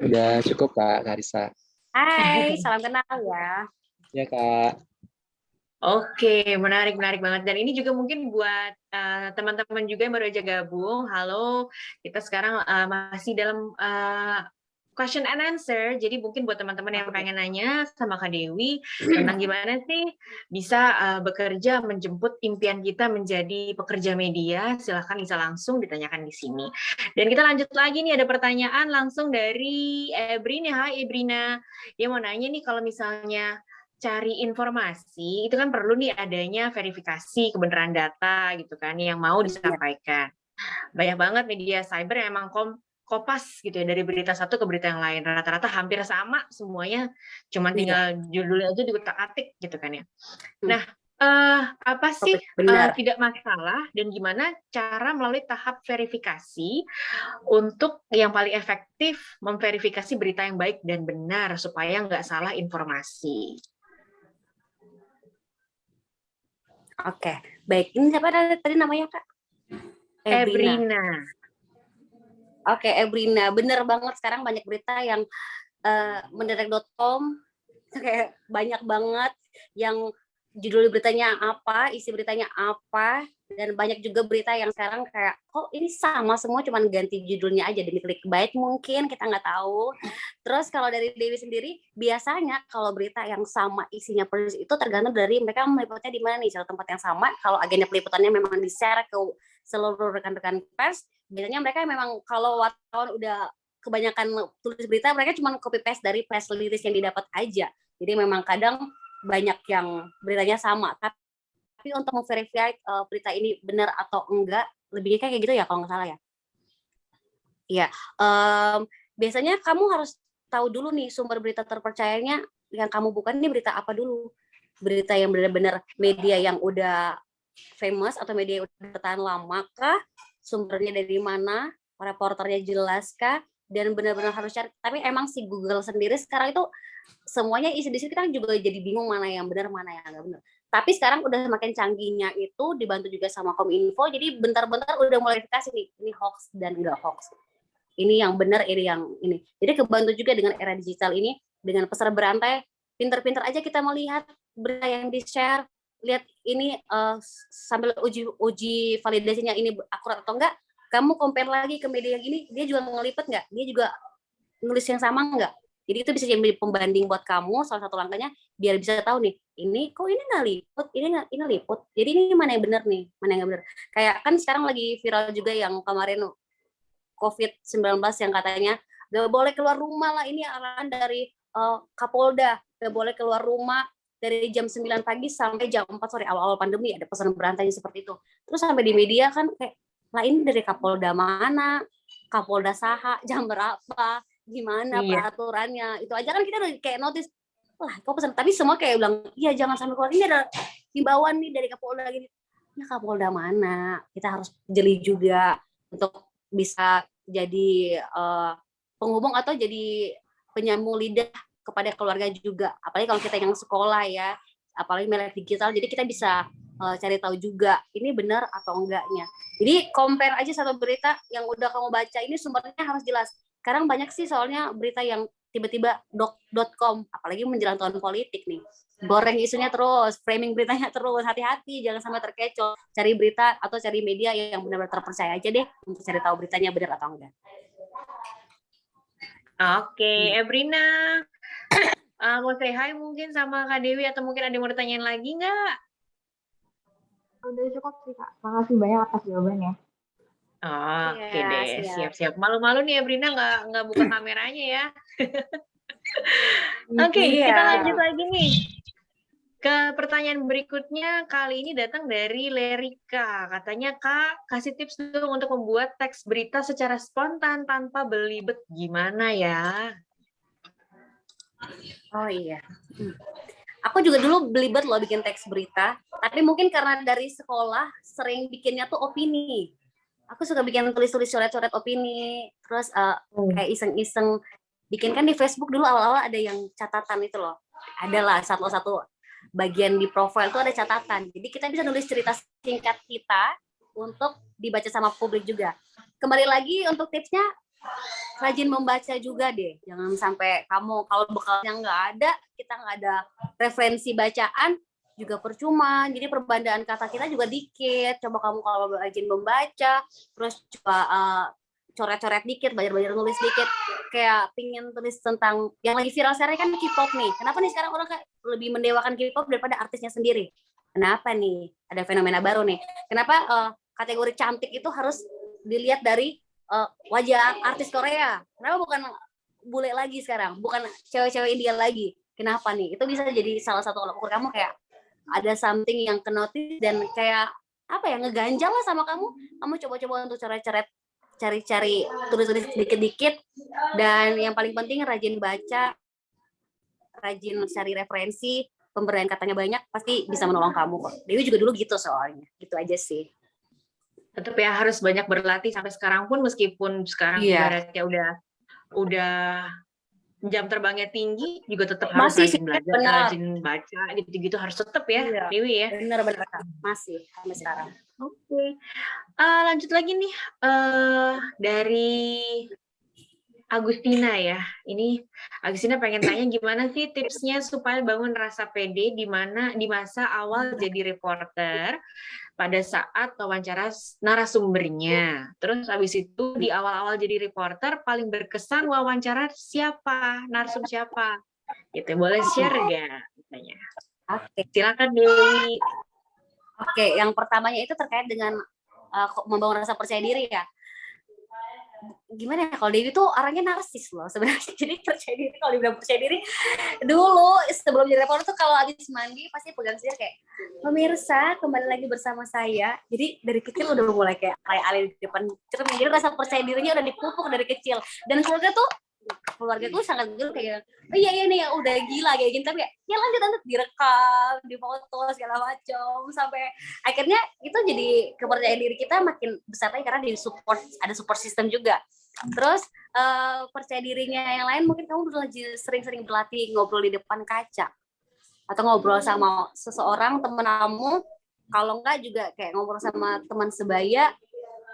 Udah cukup Kak Karissa. Hai, salam kenal ya. Ya Kak. Oke, menarik banget. Dan ini juga mungkin buat teman-teman juga yang baru aja gabung. Halo, kita sekarang masih dalam question and answer. Jadi mungkin buat teman-teman yang pengen nanya sama Kak Dewi tentang gimana sih bisa bekerja menjemput impian kita menjadi pekerja media, silahkan bisa langsung ditanyakan di sini. Dan kita lanjut lagi nih, ada pertanyaan langsung dari Ebrina. Hai Ebrina, dia mau nanya nih, kalau misalnya cari informasi itu kan perlu nih adanya verifikasi kebenaran data gitu kan yang mau disampaikan. Banyak banget media cyber yang emang kopas gitu ya, dari berita satu ke berita yang lain, rata-rata hampir sama semuanya, cuma tinggal judulnya aja dikutak-atik gitu kan ya. Nah, apa sih tidak masalah dan gimana cara melalui tahap verifikasi untuk yang paling efektif memverifikasi berita yang baik dan benar supaya nggak salah informasi? Oke, baik. Ini siapa tadi namanya Kak? Ebrina. Oke, Ebrina, bener banget sekarang banyak berita yang mendirect.com kayak banyak banget yang judul beritanya apa, isi beritanya apa, dan banyak juga berita yang sekarang kayak kok ini sama semua cuman ganti judulnya aja demi clickbait mungkin, kita nggak tahu. Terus kalau dari Dewi sendiri, biasanya kalau berita yang sama isinya persis itu tergantung dari mereka meliputnya di mana nih, satu tempat yang sama. Kalau agenda peliputannya memang di-share ke seluruh rekan-rekan pers, biasanya mereka memang kalau wartawan udah kebanyakan tulis berita, mereka cuma copy paste dari press release yang didapat aja. Jadi memang kadang banyak yang beritanya sama. Tapi untuk memverify berita ini benar atau enggak, lebihnya kayak gitu ya kalau nggak salah ya. Iya, biasanya kamu harus tahu dulu nih sumber berita terpercayanya yang kamu bukan ini berita apa dulu. Berita yang benar-benar media yang udah famous atau media yang udah bertahan lama kah? Sumbernya dari mana? Reporternya jelas kah? Dan benar-benar harus cari. Tapi emang si Google sendiri sekarang itu semuanya isi di situ, kita juga jadi bingung mana yang benar, mana yang nggak benar. Tapi sekarang udah makin canggihnya itu dibantu juga sama Kominfo, jadi bentar-bentar udah mulai verifikasi nih, ini hoax dan nggak hoax. Ini yang benar, ini yang ini. Jadi kebantu juga dengan era digital ini, dengan pesan berantai, pinter-pinter aja kita melihat berita yang di-share, lihat ini sambil uji validasinya ini akurat atau enggak, kamu compare lagi ke media yang ini, dia juga ngelipet nggak? Dia juga nulis yang sama nggak? Jadi itu bisa jadi pembanding buat kamu, salah satu langkahnya biar bisa tahu nih, ini kok ini nggak liput, ini liput. Jadi ini mana yang benar nih, mana yang nggak benar. Kayak kan sekarang lagi viral juga yang kemarin COVID-19 yang katanya nggak boleh keluar rumah lah, ini arahan dari Kapolda, nggak boleh keluar rumah dari jam 9 pagi sampai jam 4 sore, awal-awal pandemi ada pesan berantainya seperti itu. Terus sampai di media kan kayak, lah ini dari Kapolda mana, Kapolda saha, jam berapa, gimana peraturannya, itu aja kan kita udah kayak notice, wah kok pesan, tapi semua kayak bilang, iya jangan sampai keluar, ini ada himbauan nih dari Kapolda gini. Ya Kapolda mana, kita harus jeli juga untuk bisa jadi penghubung atau jadi penyambung lidah kepada keluarga juga, apalagi kalau kita yang sekolah ya, apalagi melek digital, jadi kita bisa cari tahu juga ini benar atau enggaknya. Jadi compare aja satu berita yang udah kamu baca, ini sumbernya harus jelas. Sekarang banyak sih soalnya berita yang tiba-tiba .com, apalagi menjelang tahun politik nih, goreng isunya terus, framing beritanya terus, hati-hati jangan sampai terkecoh. Cari berita atau cari media yang benar-benar terpercaya aja deh untuk cari tahu beritanya benar atau enggak. Oke, Ebrina, mau say hi mungkin sama Kak Dewi atau mungkin ada yang mau ditanyain lagi nggak? Udah cukup sih Kak, makasih banyak atas jawabannya. Oke deh, siap-siap. Malu-malu nih Ebrina nggak buka kameranya ya. Oke, kita lanjut lagi nih. Ke pertanyaan berikutnya kali ini datang dari Lerika. Katanya, Kak, kasih tips dong untuk membuat teks berita secara spontan tanpa belibet. Gimana ya? Oh iya. Aku juga dulu belibet loh bikin teks berita, tapi mungkin karena dari sekolah sering bikinnya tuh opini. Aku suka bikin tulis-tulis coret-coret opini, terus kayak iseng-iseng bikin kan di Facebook dulu awal-awal ada yang catatan itu loh. Adalah satu bagian di profile itu ada catatan. Jadi kita bisa nulis cerita singkat kita untuk dibaca sama publik juga. Kembali lagi untuk tipsnya, rajin membaca juga deh. Jangan sampai kamu kalau bekalnya nggak ada, kita nggak ada referensi bacaan, juga percuma. Jadi perbandingan kata kita juga dikit. Coba kamu kalau rajin membaca, terus coba coret-coret dikit, belajar nulis dikit. Kayak pingin tulis tentang yang lagi viral sekarang kan K-pop nih. Kenapa nih sekarang orang lebih mendewakan K-pop daripada artisnya sendiri? Kenapa nih? Ada fenomena baru nih. Kenapa kategori cantik itu harus dilihat dari wajah artis Korea? Kenapa bukan bule lagi sekarang? Bukan cewek-cewek India lagi? Kenapa nih? Itu bisa jadi salah satu tolak ukur kamu kayak ada something yang kenotis dan kayak apa ya, ngeganjal lah sama kamu. Kamu coba-coba untuk coret-coret, cari-cari, tulis-tulis dikit-dikit, dan yang paling penting rajin baca, rajin cari referensi, pemberian katanya banyak, pasti bisa menolong kamu kok. Dewi juga dulu gitu soalnya, gitu aja sih. Tetap ya harus banyak berlatih sampai sekarang pun, meskipun sekarang ibaratnya udah jam terbangnya tinggi, juga tetap harus rajin belajar, rajin baca, gitu-gitu harus tetap ya, Dewi ya. Bener-bener masih sampai sekarang. Oke. Lanjut lagi nih dari Agustina ya. Ini Agustina pengen tanya gimana sih tipsnya supaya bangun rasa pede di masa awal jadi reporter pada saat wawancara narasumbernya. Terus habis itu di awal-awal jadi reporter paling berkesan wawancara siapa, narsum siapa? Gitu. Boleh share nggak? Oke. Silakan Dewi. Oke, yang pertamanya itu terkait dengan membangun rasa percaya diri ya. Gimana ya, kalau Dewi tuh orangnya narsis loh sebenarnya. Jadi percaya diri, kalau dibilang percaya diri, dulu sebelum jadi reporter tuh kalau habis mandi pasti pegang setir kayak, pemirsa kembali lagi bersama saya. Jadi dari kecil udah mulai kayak alay di depan cermin. Jadi rasa percaya dirinya udah dipupuk dari kecil. Dan keluarga tuh sangat dulu kayak, oh iya nih yang udah gila kayak gini, tapi ya lanjut direkam, difoto segala macam, sampai akhirnya itu jadi kepercayaan diri kita makin besar lagi karena ada support system juga. Terus percaya dirinya yang lain, mungkin kamu udah sering-sering berlatih ngobrol di depan kaca atau ngobrol sama seseorang teman kamu, kalau enggak juga kayak ngobrol sama teman sebaya.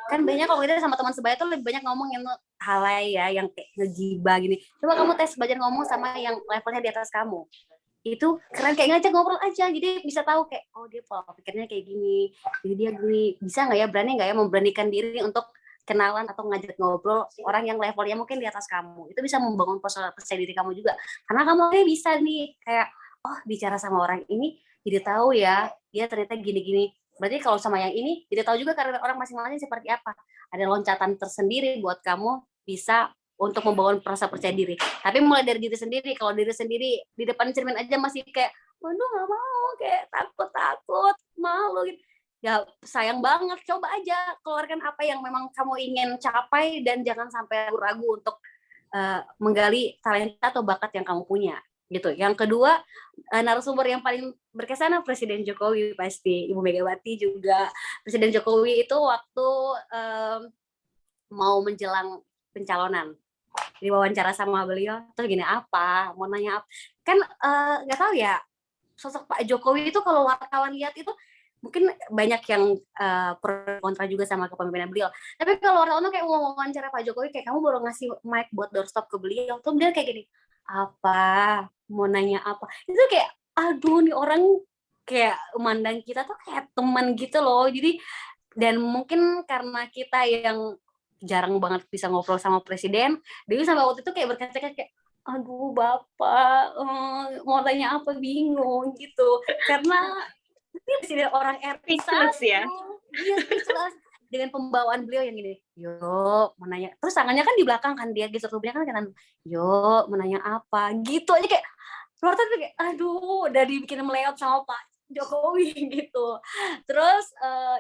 Kan banyak kalau kita sama teman sebaya tuh lebih banyak ngomong yang halai ya, yang kayak ngegibah gini. Coba kamu belajar ngomong sama yang levelnya di atas kamu. Itu keren, kayak ngajak ngobrol aja. Jadi bisa tahu kayak, oh dia pola pikirnya kayak gini, jadi dia gini. Bisa nggak ya, berani nggak ya memberanikan diri untuk kenalan atau ngajak ngobrol orang yang levelnya mungkin di atas kamu. Itu bisa membangun percaya diri kamu juga. Karena kamu bisa nih kayak, oh bicara sama orang ini jadi tahu ya, dia ternyata gini-gini. Berarti kalau sama yang ini, jadi tahu juga karakter orang masing-masing seperti apa. Ada loncatan tersendiri buat kamu bisa untuk membangun rasa percaya diri. Tapi mulai dari diri sendiri. Kalau diri sendiri di depan cermin aja masih kayak, waduh nggak mau, kayak takut, malu gitu. Ya sayang banget, coba aja keluarkan apa yang memang kamu ingin capai dan jangan sampai ragu untuk menggali talenta atau bakat yang kamu punya. Gitu. Yang kedua, narasumber yang paling berkesan Presiden Jokowi pasti, Ibu Megawati juga. Presiden Jokowi itu waktu mau menjelang pencalonan, diwawancara sama beliau, terus gini mau nanya apa, kan nggak tahu ya, sosok Pak Jokowi itu kalau wartawan lihat itu mungkin banyak yang pro kontra juga sama kepemimpinan beliau. Tapi kalau orang kayak mau wawancara Pak Jokowi, kayak kamu baru ngasih mic buat doorstop ke beliau, tuh dia kayak gini, mau nanya apa, itu kayak aduh nih orang kayak memandang kita tuh kayak teman gitu loh. Jadi dan mungkin karena kita yang jarang banget bisa ngobrol sama presiden, Dewi sama waktu itu kayak berkata-kata kayak aduh bapak mau tanya apa, bingung gitu, karena ini presiden orang RI ya. Iya, speechless dengan pembawaan beliau yang gini, yo menanya, terus tangannya kan di belakang kan dia gitu, tubuhnya kan kanan, yo menanya apa gitu aja kayak keluar tuh kayak aduh udah dibikin meleot sama Pak Jokowi gitu. Terus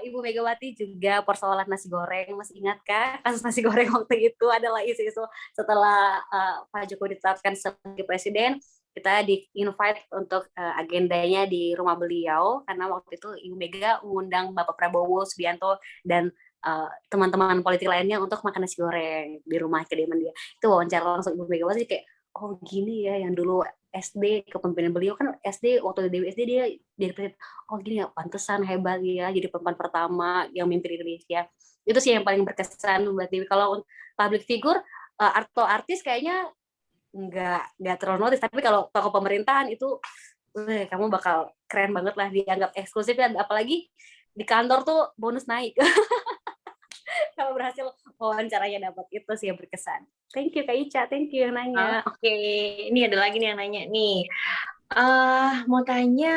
Ibu Megawati juga persoalan nasi goreng, masih ingat kan kasus nasi goreng waktu itu adalah isu-isu setelah Pak Jokowi ditetapkan sebagai presiden, kita di-invite untuk agendanya di rumah beliau karena waktu itu Ibu Mega mengundang Bapak Prabowo Subianto dan teman-teman politik lainnya untuk makan nasi goreng di rumah kediaman dia. Itu wawancara langsung Ibu Megawati kayak oh gini ya yang dulu SD kepemimpinan beliau kan SD waktu Dewi SD dia jadi presiden. Oh gini ya pantesan hebat ya jadi perempuan pertama yang mimpin Indonesia. Itu sih yang paling berkesan buat Dewi. Kalau public figure atau artis kayaknya nggak terlalu notice, tapi kalau tokoh pemerintahan itu kamu bakal keren banget lah, dianggap eksklusif ya, apalagi di kantor tuh bonus naik. Kalau berhasil wawancaranya dapat, itu sih yang berkesan. Thank you Kak Ica, thank you yang nanya. Oke, ini ada lagi nih yang nanya nih. Mau tanya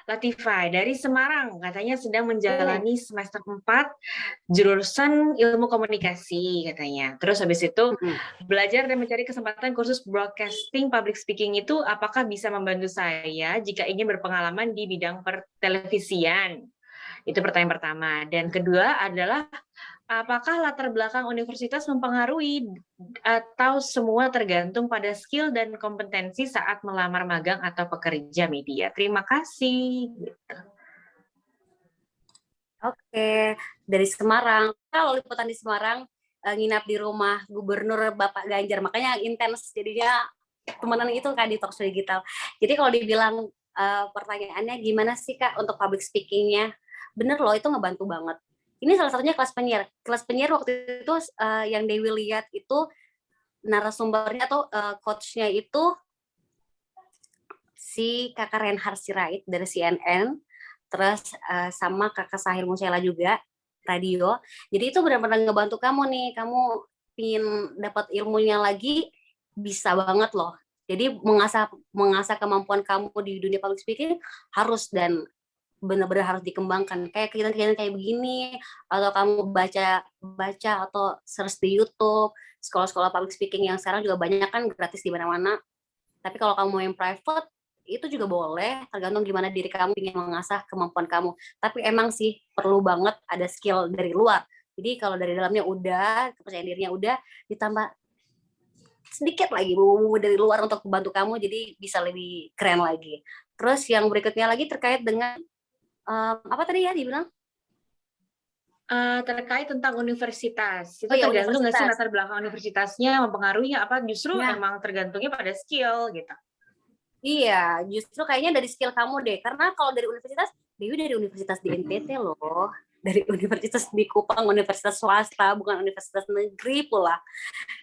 Latifah dari Semarang, katanya sedang menjalani semester 4 jurusan ilmu komunikasi katanya. Terus habis itu belajar dan mencari kesempatan kursus broadcasting public speaking itu apakah bisa membantu saya jika ingin berpengalaman di bidang pertelevisian? Itu pertanyaan pertama. Dan kedua adalah apakah latar belakang universitas mempengaruhi atau semua tergantung pada skill dan kompetensi saat melamar magang atau pekerja media? Terima kasih. Oke, dari Semarang. Kalau liputan di Semarang nginap di rumah Gubernur Bapak Ganjar, makanya intens jadinya temenan itu kan di Talkshow Digital. Jadi kalau dibilang pertanyaannya gimana sih Kak untuk public speaking-nya? Bener loh, itu ngebantu banget. Ini salah satunya kelas penyiar. Kelas penyiar waktu itu yang Dewi lihat itu narasumbernya atau coach-nya itu si Kakak Reinhard Sirait dari CNN, terus sama Kakak Sahir Musela juga, radio. Jadi itu benar-benar ngebantu kamu nih, kamu pingin dapat ilmunya lagi, bisa banget loh. Jadi mengasah kemampuan kamu di dunia public speaking harus dan benar-benar harus dikembangkan. Kayak kegiatan-kegiatan kayak begini, atau kamu baca atau search di YouTube, sekolah-sekolah public speaking yang sekarang juga banyak kan gratis di mana-mana. Tapi kalau kamu mau yang private, itu juga boleh, tergantung gimana diri kamu ingin mengasah kemampuan kamu. Tapi emang sih perlu banget ada skill dari luar. Jadi kalau dari dalamnya udah, kepercayaan dirinya udah, ditambah sedikit lagi bumbu dari luar untuk membantu kamu, jadi bisa lebih keren lagi. Terus yang berikutnya lagi terkait dengan apa tadi ya dibilang? Terkait tentang universitas. Itu ya, tergantung nggak sih latar belakang universitasnya mempengaruhi apa justru emang tergantungnya pada skill gitu? Iya, justru kayaknya dari skill kamu deh. Karena kalau dari universitas, Dewi dari universitas di NTT loh. Dari universitas di Kupang, universitas swasta, bukan universitas negeri pula.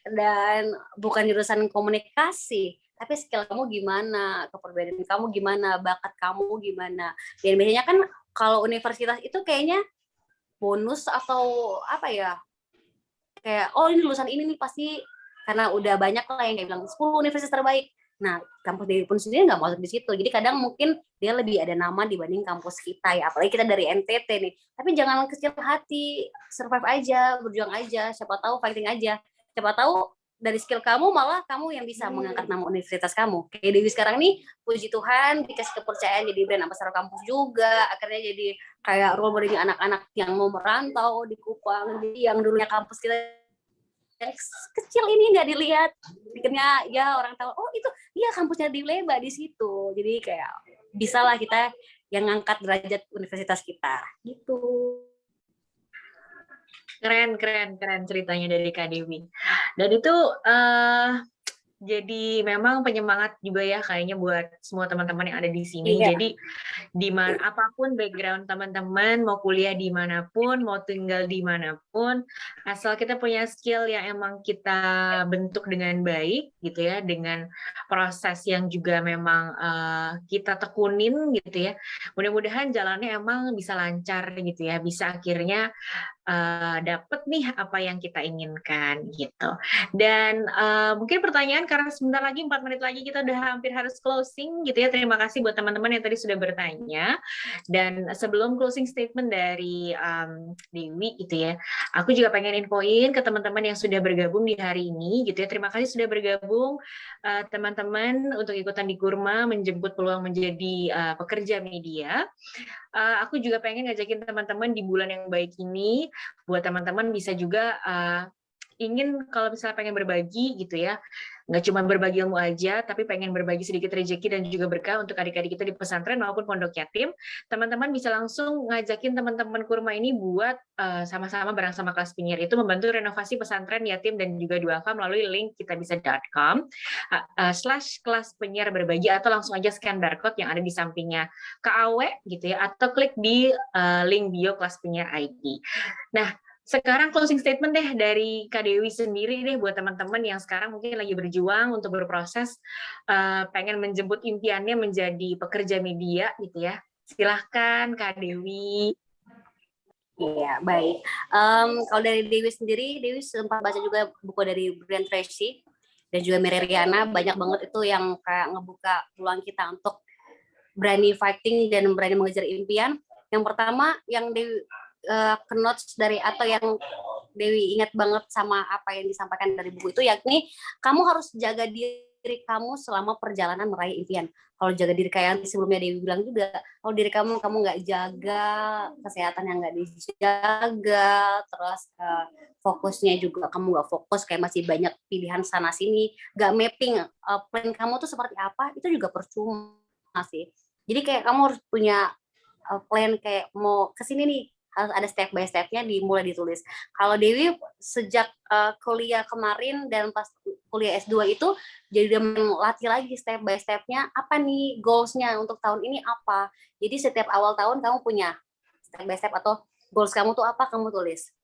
Dan bukan jurusan komunikasi. Tapi skill kamu gimana, kepribadian kamu gimana, bakat kamu gimana. Dan biasanya kan kalau universitas itu kayaknya bonus atau apa ya, kayak oh ini lulusan ini nih pasti, karena udah banyak lah yang kayak bilang 10 universitas terbaik. Nah, kampus Dewi pun sendiri nggak masuk di situ. Jadi kadang mungkin dia lebih ada nama dibanding kampus kita ya. Apalagi kita dari NTT nih. Tapi jangan kecil hati, survive aja, berjuang aja. Siapa tahu fighting aja. Siapa tahu dari skill kamu malah kamu yang bisa mengangkat nama universitas kamu. Kayak Dewi sekarang nih, puji Tuhan dikasih kepercayaan jadi brand ambassador kampus juga. Akhirnya jadi kayak role modeling anak-anak yang mau merantau di Kupang. Jadi yang dulunya kampus kita yang kecil ini nggak dilihat, akhirnya ya orang tahu oh itu iya kampusnya di Leba di situ. Jadi kayak bisalah kita yang ngangkat derajat universitas kita gitu. Keren ceritanya dari Kak Dewi. Dan itu jadi memang penyemangat juga ya kayaknya buat semua teman-teman yang ada di sini. Iya. Jadi apapun background teman-teman, mau kuliah dimanapun, mau tinggal dimanapun, asal kita punya skill yang emang kita bentuk dengan baik gitu ya, dengan proses yang juga memang kita tekunin gitu ya. Mudah-mudahan jalannya emang bisa lancar gitu ya, bisa akhirnya dapet nih apa yang kita inginkan gitu. Dan mungkin pertanyaan karena sebentar lagi 4 menit lagi kita udah hampir harus closing gitu ya. Terima kasih buat teman-teman yang tadi sudah bertanya. Dan sebelum closing statement dari Dewi gitu ya, aku juga pengen infoin ke teman-teman yang sudah bergabung di hari ini gitu ya. Terima kasih sudah bergabung teman-teman untuk ikutan di Kurma menjemput peluang menjadi pekerja media. Aku juga pengen ngajakin teman-teman di bulan yang baik ini, buat teman-teman bisa juga ingin kalau misalnya pengen berbagi gitu ya, nggak cuma berbagi ilmu aja, tapi pengen berbagi sedikit rezeki dan juga berkah untuk adik-adik kita di pesantren maupun pondok yatim, teman-teman bisa langsung ngajakin teman-teman Kurma ini buat sama-sama bareng sama Kelas Penyiar itu membantu renovasi pesantren yatim dan juga duafa melalui link kitabisa.com /kelas penyiar berbagi, atau langsung aja scan barcode yang ada di sampingnya KAW gitu ya, atau klik di link bio Kelas Penyiar ID. Nah, sekarang closing statement deh dari Kak Dewi sendiri deh buat teman-teman yang sekarang mungkin lagi berjuang untuk berproses pengen menjemput impiannya menjadi pekerja media gitu ya. Silahkan Kak Dewi. Iya, baik. Kalau dari Dewi sendiri, Dewi sempat baca juga buku dari Brian Tracy dan juga Mary Riana, banyak banget itu yang kayak ngebuka peluang kita untuk berani fighting dan berani mengejar impian. Yang pertama yang Dewi notes dari atau yang Dewi ingat banget sama apa yang disampaikan dari buku itu, yakni kamu harus jaga diri kamu selama perjalanan meraih impian. Kalau jaga diri kayak yang sebelumnya Dewi bilang juga, kalau diri kamu nggak jaga, kesehatan yang nggak dijaga, terus fokusnya juga kamu nggak fokus, kayak masih banyak pilihan sana sini, nggak mapping plan kamu tuh seperti apa, itu juga percuma sih. Jadi kayak kamu harus punya plan kayak mau kesini nih, harus ada step by step-nya dimulai ditulis. Kalau Dewi sejak kuliah kemarin dan pas kuliah S2 itu jadi melatih lagi step by step-nya, apa nih goals-nya untuk tahun ini apa. Jadi setiap awal tahun kamu punya step by step atau goals kamu tuh apa, kamu tulis.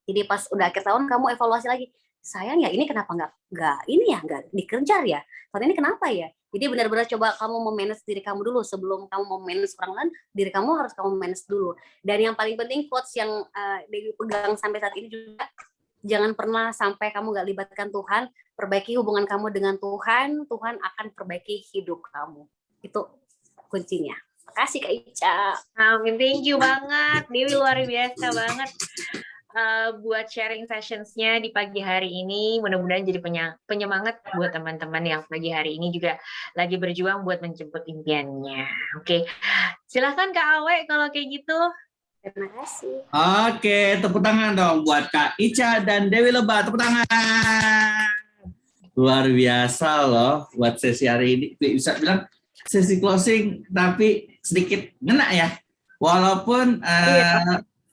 Jadi pas udah akhir tahun kamu evaluasi lagi, sayang ya ini kenapa nggak dikejar ya, tahun ini kenapa ya. Jadi benar-benar coba kamu memanage diri kamu dulu sebelum kamu memanage orang lain, diri kamu harus kamu manage dulu. Dan yang paling penting quotes yang Dewi pegang sampai saat ini juga, jangan pernah sampai kamu nggak libatkan Tuhan, perbaiki hubungan kamu dengan Tuhan, Tuhan akan perbaiki hidup kamu. Itu kuncinya. Makasih Kak Ica. Amin, thank you banget. Dewi luar biasa banget. Buat sharing sessions-nya di pagi hari ini, mudah-mudahan jadi penyemangat buat teman-teman yang pagi hari ini juga lagi berjuang buat menjemput impiannya. Oke, silahkan Kak Awe kalau kayak gitu. Terima kasih. Oke, tepuk tangan dong buat Kak Ica dan Dewi Lebah, tepuk tangan. Luar biasa loh buat sesi hari ini. Bisa bilang sesi closing tapi sedikit ngena ya. Walaupun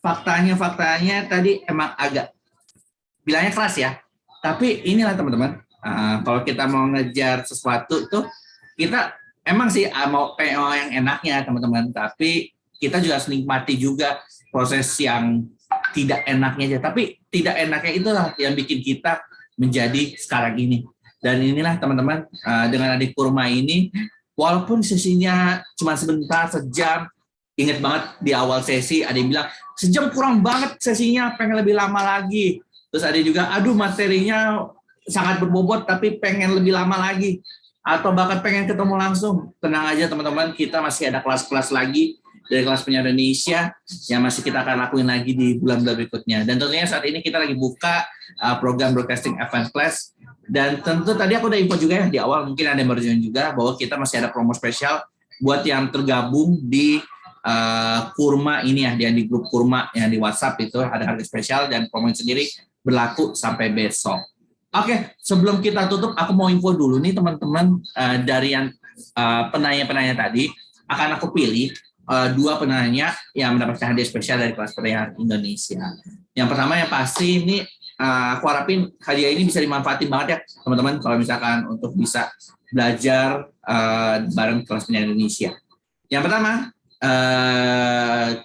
faktanya tadi emang agak bilangnya keras ya. Tapi inilah teman-teman, kalau kita mau ngejar sesuatu tuh kita emang sih mau yang enaknya teman-teman, tapi kita juga harus nikmati juga proses yang tidak enaknya aja. Tapi tidak enaknya itulah yang bikin kita menjadi sekarang ini. Dan inilah teman-teman, dengan Adik Kurma ini, walaupun sesinya cuma sebentar, sejam, ingat banget di awal sesi ada yang bilang, sejam kurang banget sesinya, pengen lebih lama lagi. Terus ada juga, aduh materinya sangat berbobot tapi pengen lebih lama lagi. Atau bahkan pengen ketemu langsung. Tenang aja teman-teman, kita masih ada kelas-kelas lagi dari Kelas Penyiar Indonesia yang masih kita akan lakuin lagi di bulan-bulan berikutnya. Dan tentunya saat ini kita lagi buka program Broadcasting Advanced Class. Dan tentu tadi aku udah info juga ya di awal, mungkin ada yang baru join juga, bahwa kita masih ada promo spesial buat yang tergabung di Kurma ini ya, di grup Kurma yang di WhatsApp itu ada harga spesial dan promo sendiri berlaku sampai besok. Oke, sebelum kita tutup aku mau info dulu nih teman-teman, dari yang penanya-penanya tadi akan aku pilih 2 penanya yang mendapatkan hadiah spesial dari Kelas Penyiar Indonesia. Yang pertama yang pasti ini aku harapin hadiah ini bisa dimanfaatin banget ya teman-teman kalau misalkan untuk bisa belajar bareng Kelas Penyiar Indonesia. Yang pertama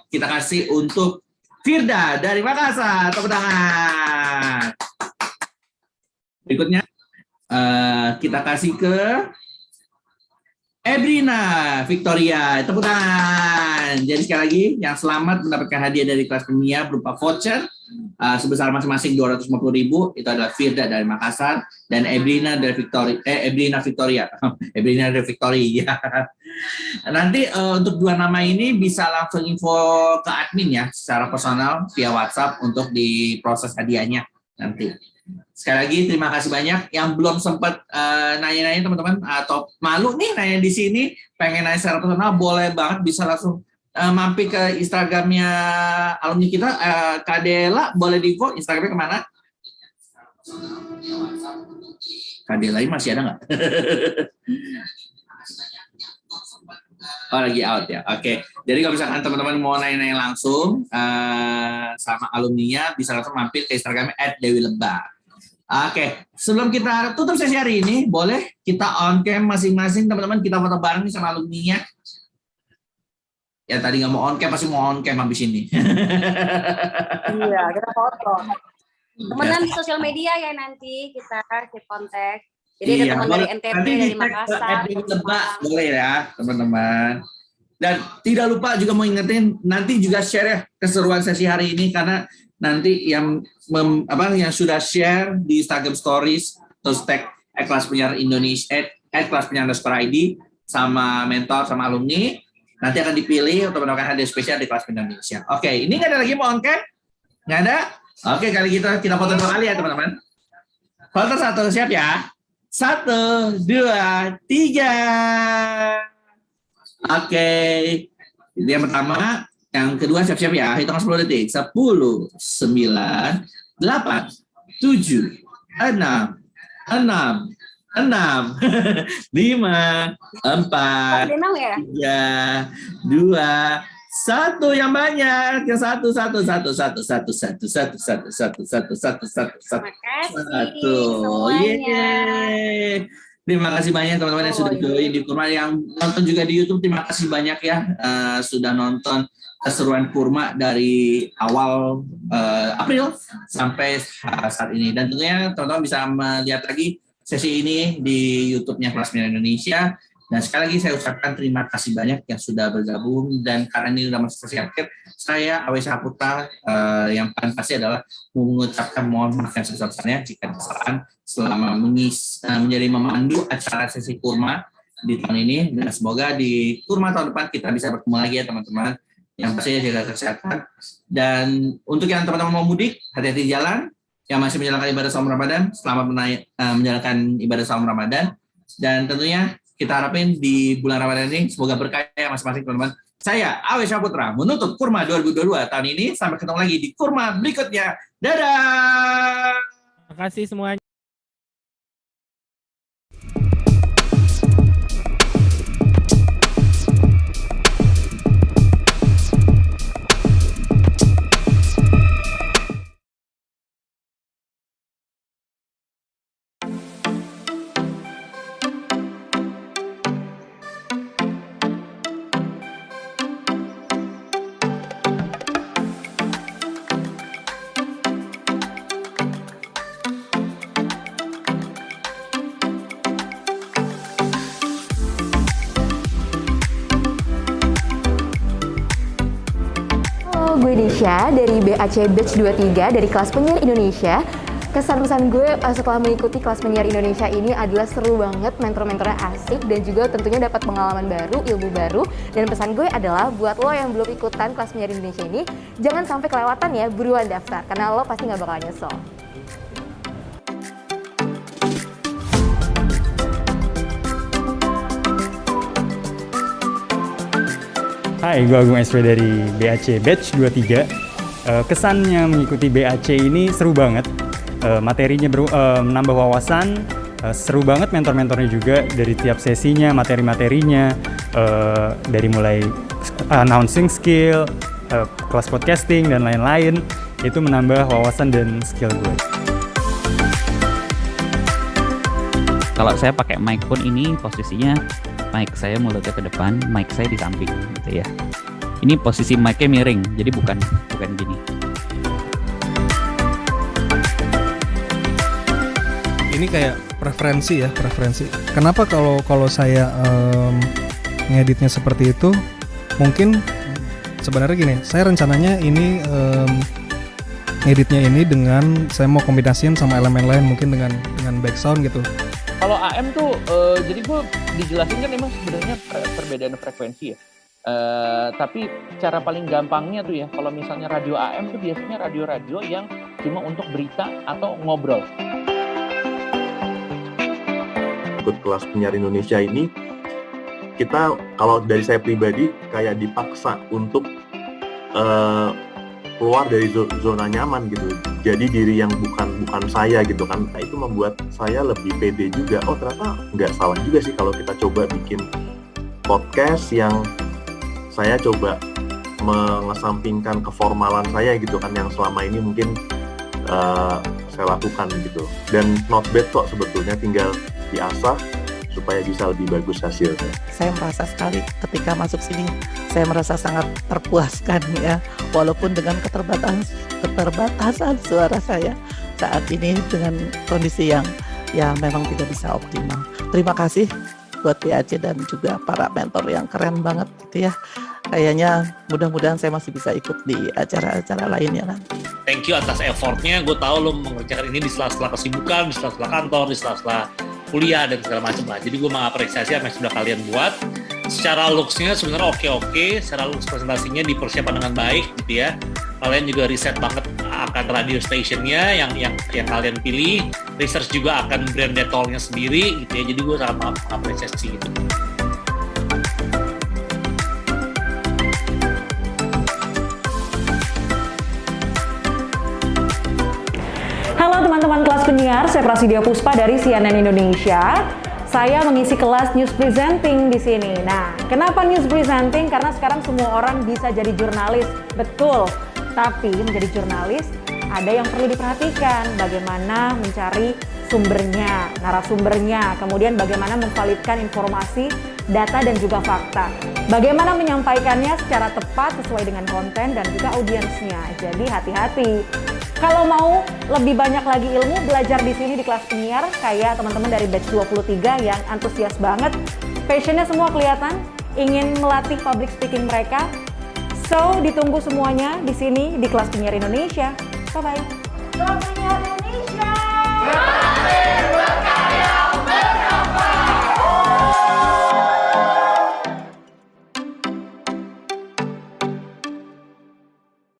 kita kasih untuk Firda dari Makassar, tepuk tangan. Berikutnya kita kasih ke Ebrina Victoria, tepuk tangan. teman-teman. Jadi sekali lagi yang selamat mendapatkan hadiah dari kelas Penia berupa voucher sebesar masing-masing 250.000. Itu adalah Firda dari Makassar dan Ebrina dari Victoria. Ebrina dari Victoria. Nanti untuk dua nama ini bisa langsung info ke admin ya secara personal via WhatsApp untuk diproses hadiahnya nanti. Sekali lagi terima kasih banyak yang belum sempat nanya-nanya teman-teman atau malu nih nanya di sini, pengen nanya secara personal, boleh banget bisa langsung mampir ke Instagramnya alumni kita. Kak Dela boleh di-info Instagramnya kemana? Kak Dela ini masih ada nggak? Oh lagi out ya, oke. Jadi kalau misalkan teman-teman mau nanya-nanya langsung sama alumninya, bisa langsung mampir ke Instagramnya @dewi_lebak. Oke, sebelum kita tutup sesi hari ini, boleh kita on cam masing-masing teman-teman, kita foto bareng nih sama alumninya. Ya tadi nggak mau on cam, pasti mau on cam habis ini. Iya, kita foto. Temenan di sosial media ya nanti kita keep kontak. Jadi ada teman dari NTT, dari Makassar. Boleh ya teman-teman. Dan tidak lupa juga mau ingetin nanti juga share ya keseruan sesi hari ini, karena nanti yang yang sudah share di Instagram Stories terus tag kelas penyiar Indonesia kelas penyiar _ID sama mentor sama alumni, nanti akan dipilih untuk mendapatkan hadiah spesial di kelas penyiar Indonesia. Oke, ini nggak ada lagi mau on cam? Nggak ada? Oke, kali kita foto dua kali ya teman-teman. Foto satu, siap ya? 1, 2, 3. Oke, itu yang pertama. Yang kedua siap-siap ya, hitung 10 detik. 10, 9, 8, 7, 6, 6, 5, 4, 3, 2, 1 yang banyak. Yang satu. Yeay. Terima kasih banyak teman-teman yang sudah join di Kurma, yang nonton juga di YouTube. Terima kasih banyak ya sudah nonton keseruan Kurma dari awal April sampai saat ini. Dan tentunya teman-teman bisa melihat lagi sesi ini di YouTube-nya Kelas Penyiar Indonesia. Dan sekali lagi saya ucapkan terima kasih banyak yang sudah bergabung, dan karena ini sudah masuk sesi akhir, saya Awe Saputra yang paling pasti adalah mengucapkan mohon maaf yang sebesar-besarnya jika kesalahan selama menjadi memandu acara sesi Kurma di tahun ini, dan semoga di Kurma tahun depan kita bisa bertemu lagi ya teman-teman. Yang pastinya jaga kesehatan, dan untuk yang teman-teman mau mudik, hati-hati di jalan. Yang masih menjalankan ibadah saum Ramadan, selamat menjalankan ibadah saum Ramadan, dan tentunya kita harapin di bulan Ramadan ini semoga berkah ya masing-masing teman-teman. Saya Awe Saputra menutup Kurma 2022 tahun ini. Sampai ketemu lagi di Kurma berikutnya. Dadah. Terima kasih semuanya. Gue Nisha dari BAC Batch 23 dari kelas penyiar Indonesia. Kesan-pesan gue setelah mengikuti kelas penyiar Indonesia ini adalah seru banget, mentor-mentornya asik, dan juga tentunya dapat pengalaman baru, ilmu baru. Dan pesan gue adalah buat lo yang belum ikutan kelas penyiar Indonesia ini, jangan sampai kelewatan ya, buruan daftar, karena lo pasti nggak bakal nyesel. Hai, gue Agung SV dari BAC Batch 23. Kesannya mengikuti BAC ini seru banget. Materinya menambah wawasan, seru banget mentor-mentornya juga dari tiap sesinya, materi-materinya, dari mulai announcing skill, kelas podcasting, dan lain-lain. Itu menambah wawasan dan skill gue. Kalau saya pakai mic pun ini posisinya mic saya mulutnya ke depan, mic saya di samping gitu ya. Ini posisi mic-nya miring, jadi bukan gini. Ini kayak preferensi. Kenapa kalau saya ngeditnya seperti itu? Mungkin sebenarnya gini, saya rencananya ini ngeditnya ini dengan saya mau kombinasiin sama elemen lain, mungkin dengan background gitu. Kalau AM tuh, jadi gue dijelasin kan emang sebenarnya perbedaan frekuensi ya. Tapi cara paling gampangnya tuh ya, kalau misalnya radio AM tuh biasanya radio-radio yang cuma untuk berita atau ngobrol. Ikut kelas penyiar Indonesia ini, kita kalau dari saya pribadi kayak dipaksa untuk keluar dari zona nyaman gitu. Jadi diri yang bukan saya gitu kan. Nah, itu membuat saya lebih pede juga. Oh ternyata nggak salah juga sih kalau kita coba bikin podcast yang saya coba mengesampingkan keformalan saya gitu kan, yang selama ini mungkin saya lakukan gitu. Dan not bad kok sebetulnya, tinggal diasah supaya bisa lebih bagus hasilnya. Saya merasa sekali ketika masuk sini, saya merasa sangat terpuaskan ya, walaupun dengan keterbatasan suara saya saat ini dengan kondisi yang ya memang tidak bisa optimal. Terima kasih buat BAC dan juga para mentor yang keren banget gitu ya. Kayaknya mudah-mudahan saya masih bisa ikut di acara-acara lainnya nanti. Thank you atas effortnya. Gue tahu lo mengerjakan ini di sela-sela kesibukan, di sela-sela kantor, di sela-sela kuliah dan segala macam lah. Jadi gue mengapresiasi apa yang sudah kalian buat. Secara looks-nya sebenarnya oke-oke, secara looks presentasinya dipersiapkan dengan baik gitu ya. Kalian juga riset banget akan radio station-nya yang kalian pilih, research juga akan brand detolnya sendiri gitu ya. Jadi gue sangat mengapresiasi gitu. Halo teman-teman kelas penyiar, saya Prasidya Puspa dari CNN Indonesia. Saya mengisi kelas news presenting di sini. Nah, kenapa news presenting? Karena sekarang semua orang bisa jadi jurnalis, betul. Tapi menjadi jurnalis ada yang perlu diperhatikan. Bagaimana mencari sumbernya, narasumbernya, kemudian bagaimana memvalidkan informasi, data dan juga fakta. Bagaimana menyampaikannya secara tepat sesuai dengan konten dan juga audiensnya. Jadi hati-hati. Kalau mau lebih banyak lagi ilmu, belajar di sini di kelas penyiar kayak teman-teman dari batch 23 yang antusias banget. Passionnya semua kelihatan, ingin melatih public speaking mereka. So, ditunggu semuanya di sini di kelas penyiar Indonesia. Bye-bye. Kelas penyiar Indonesia!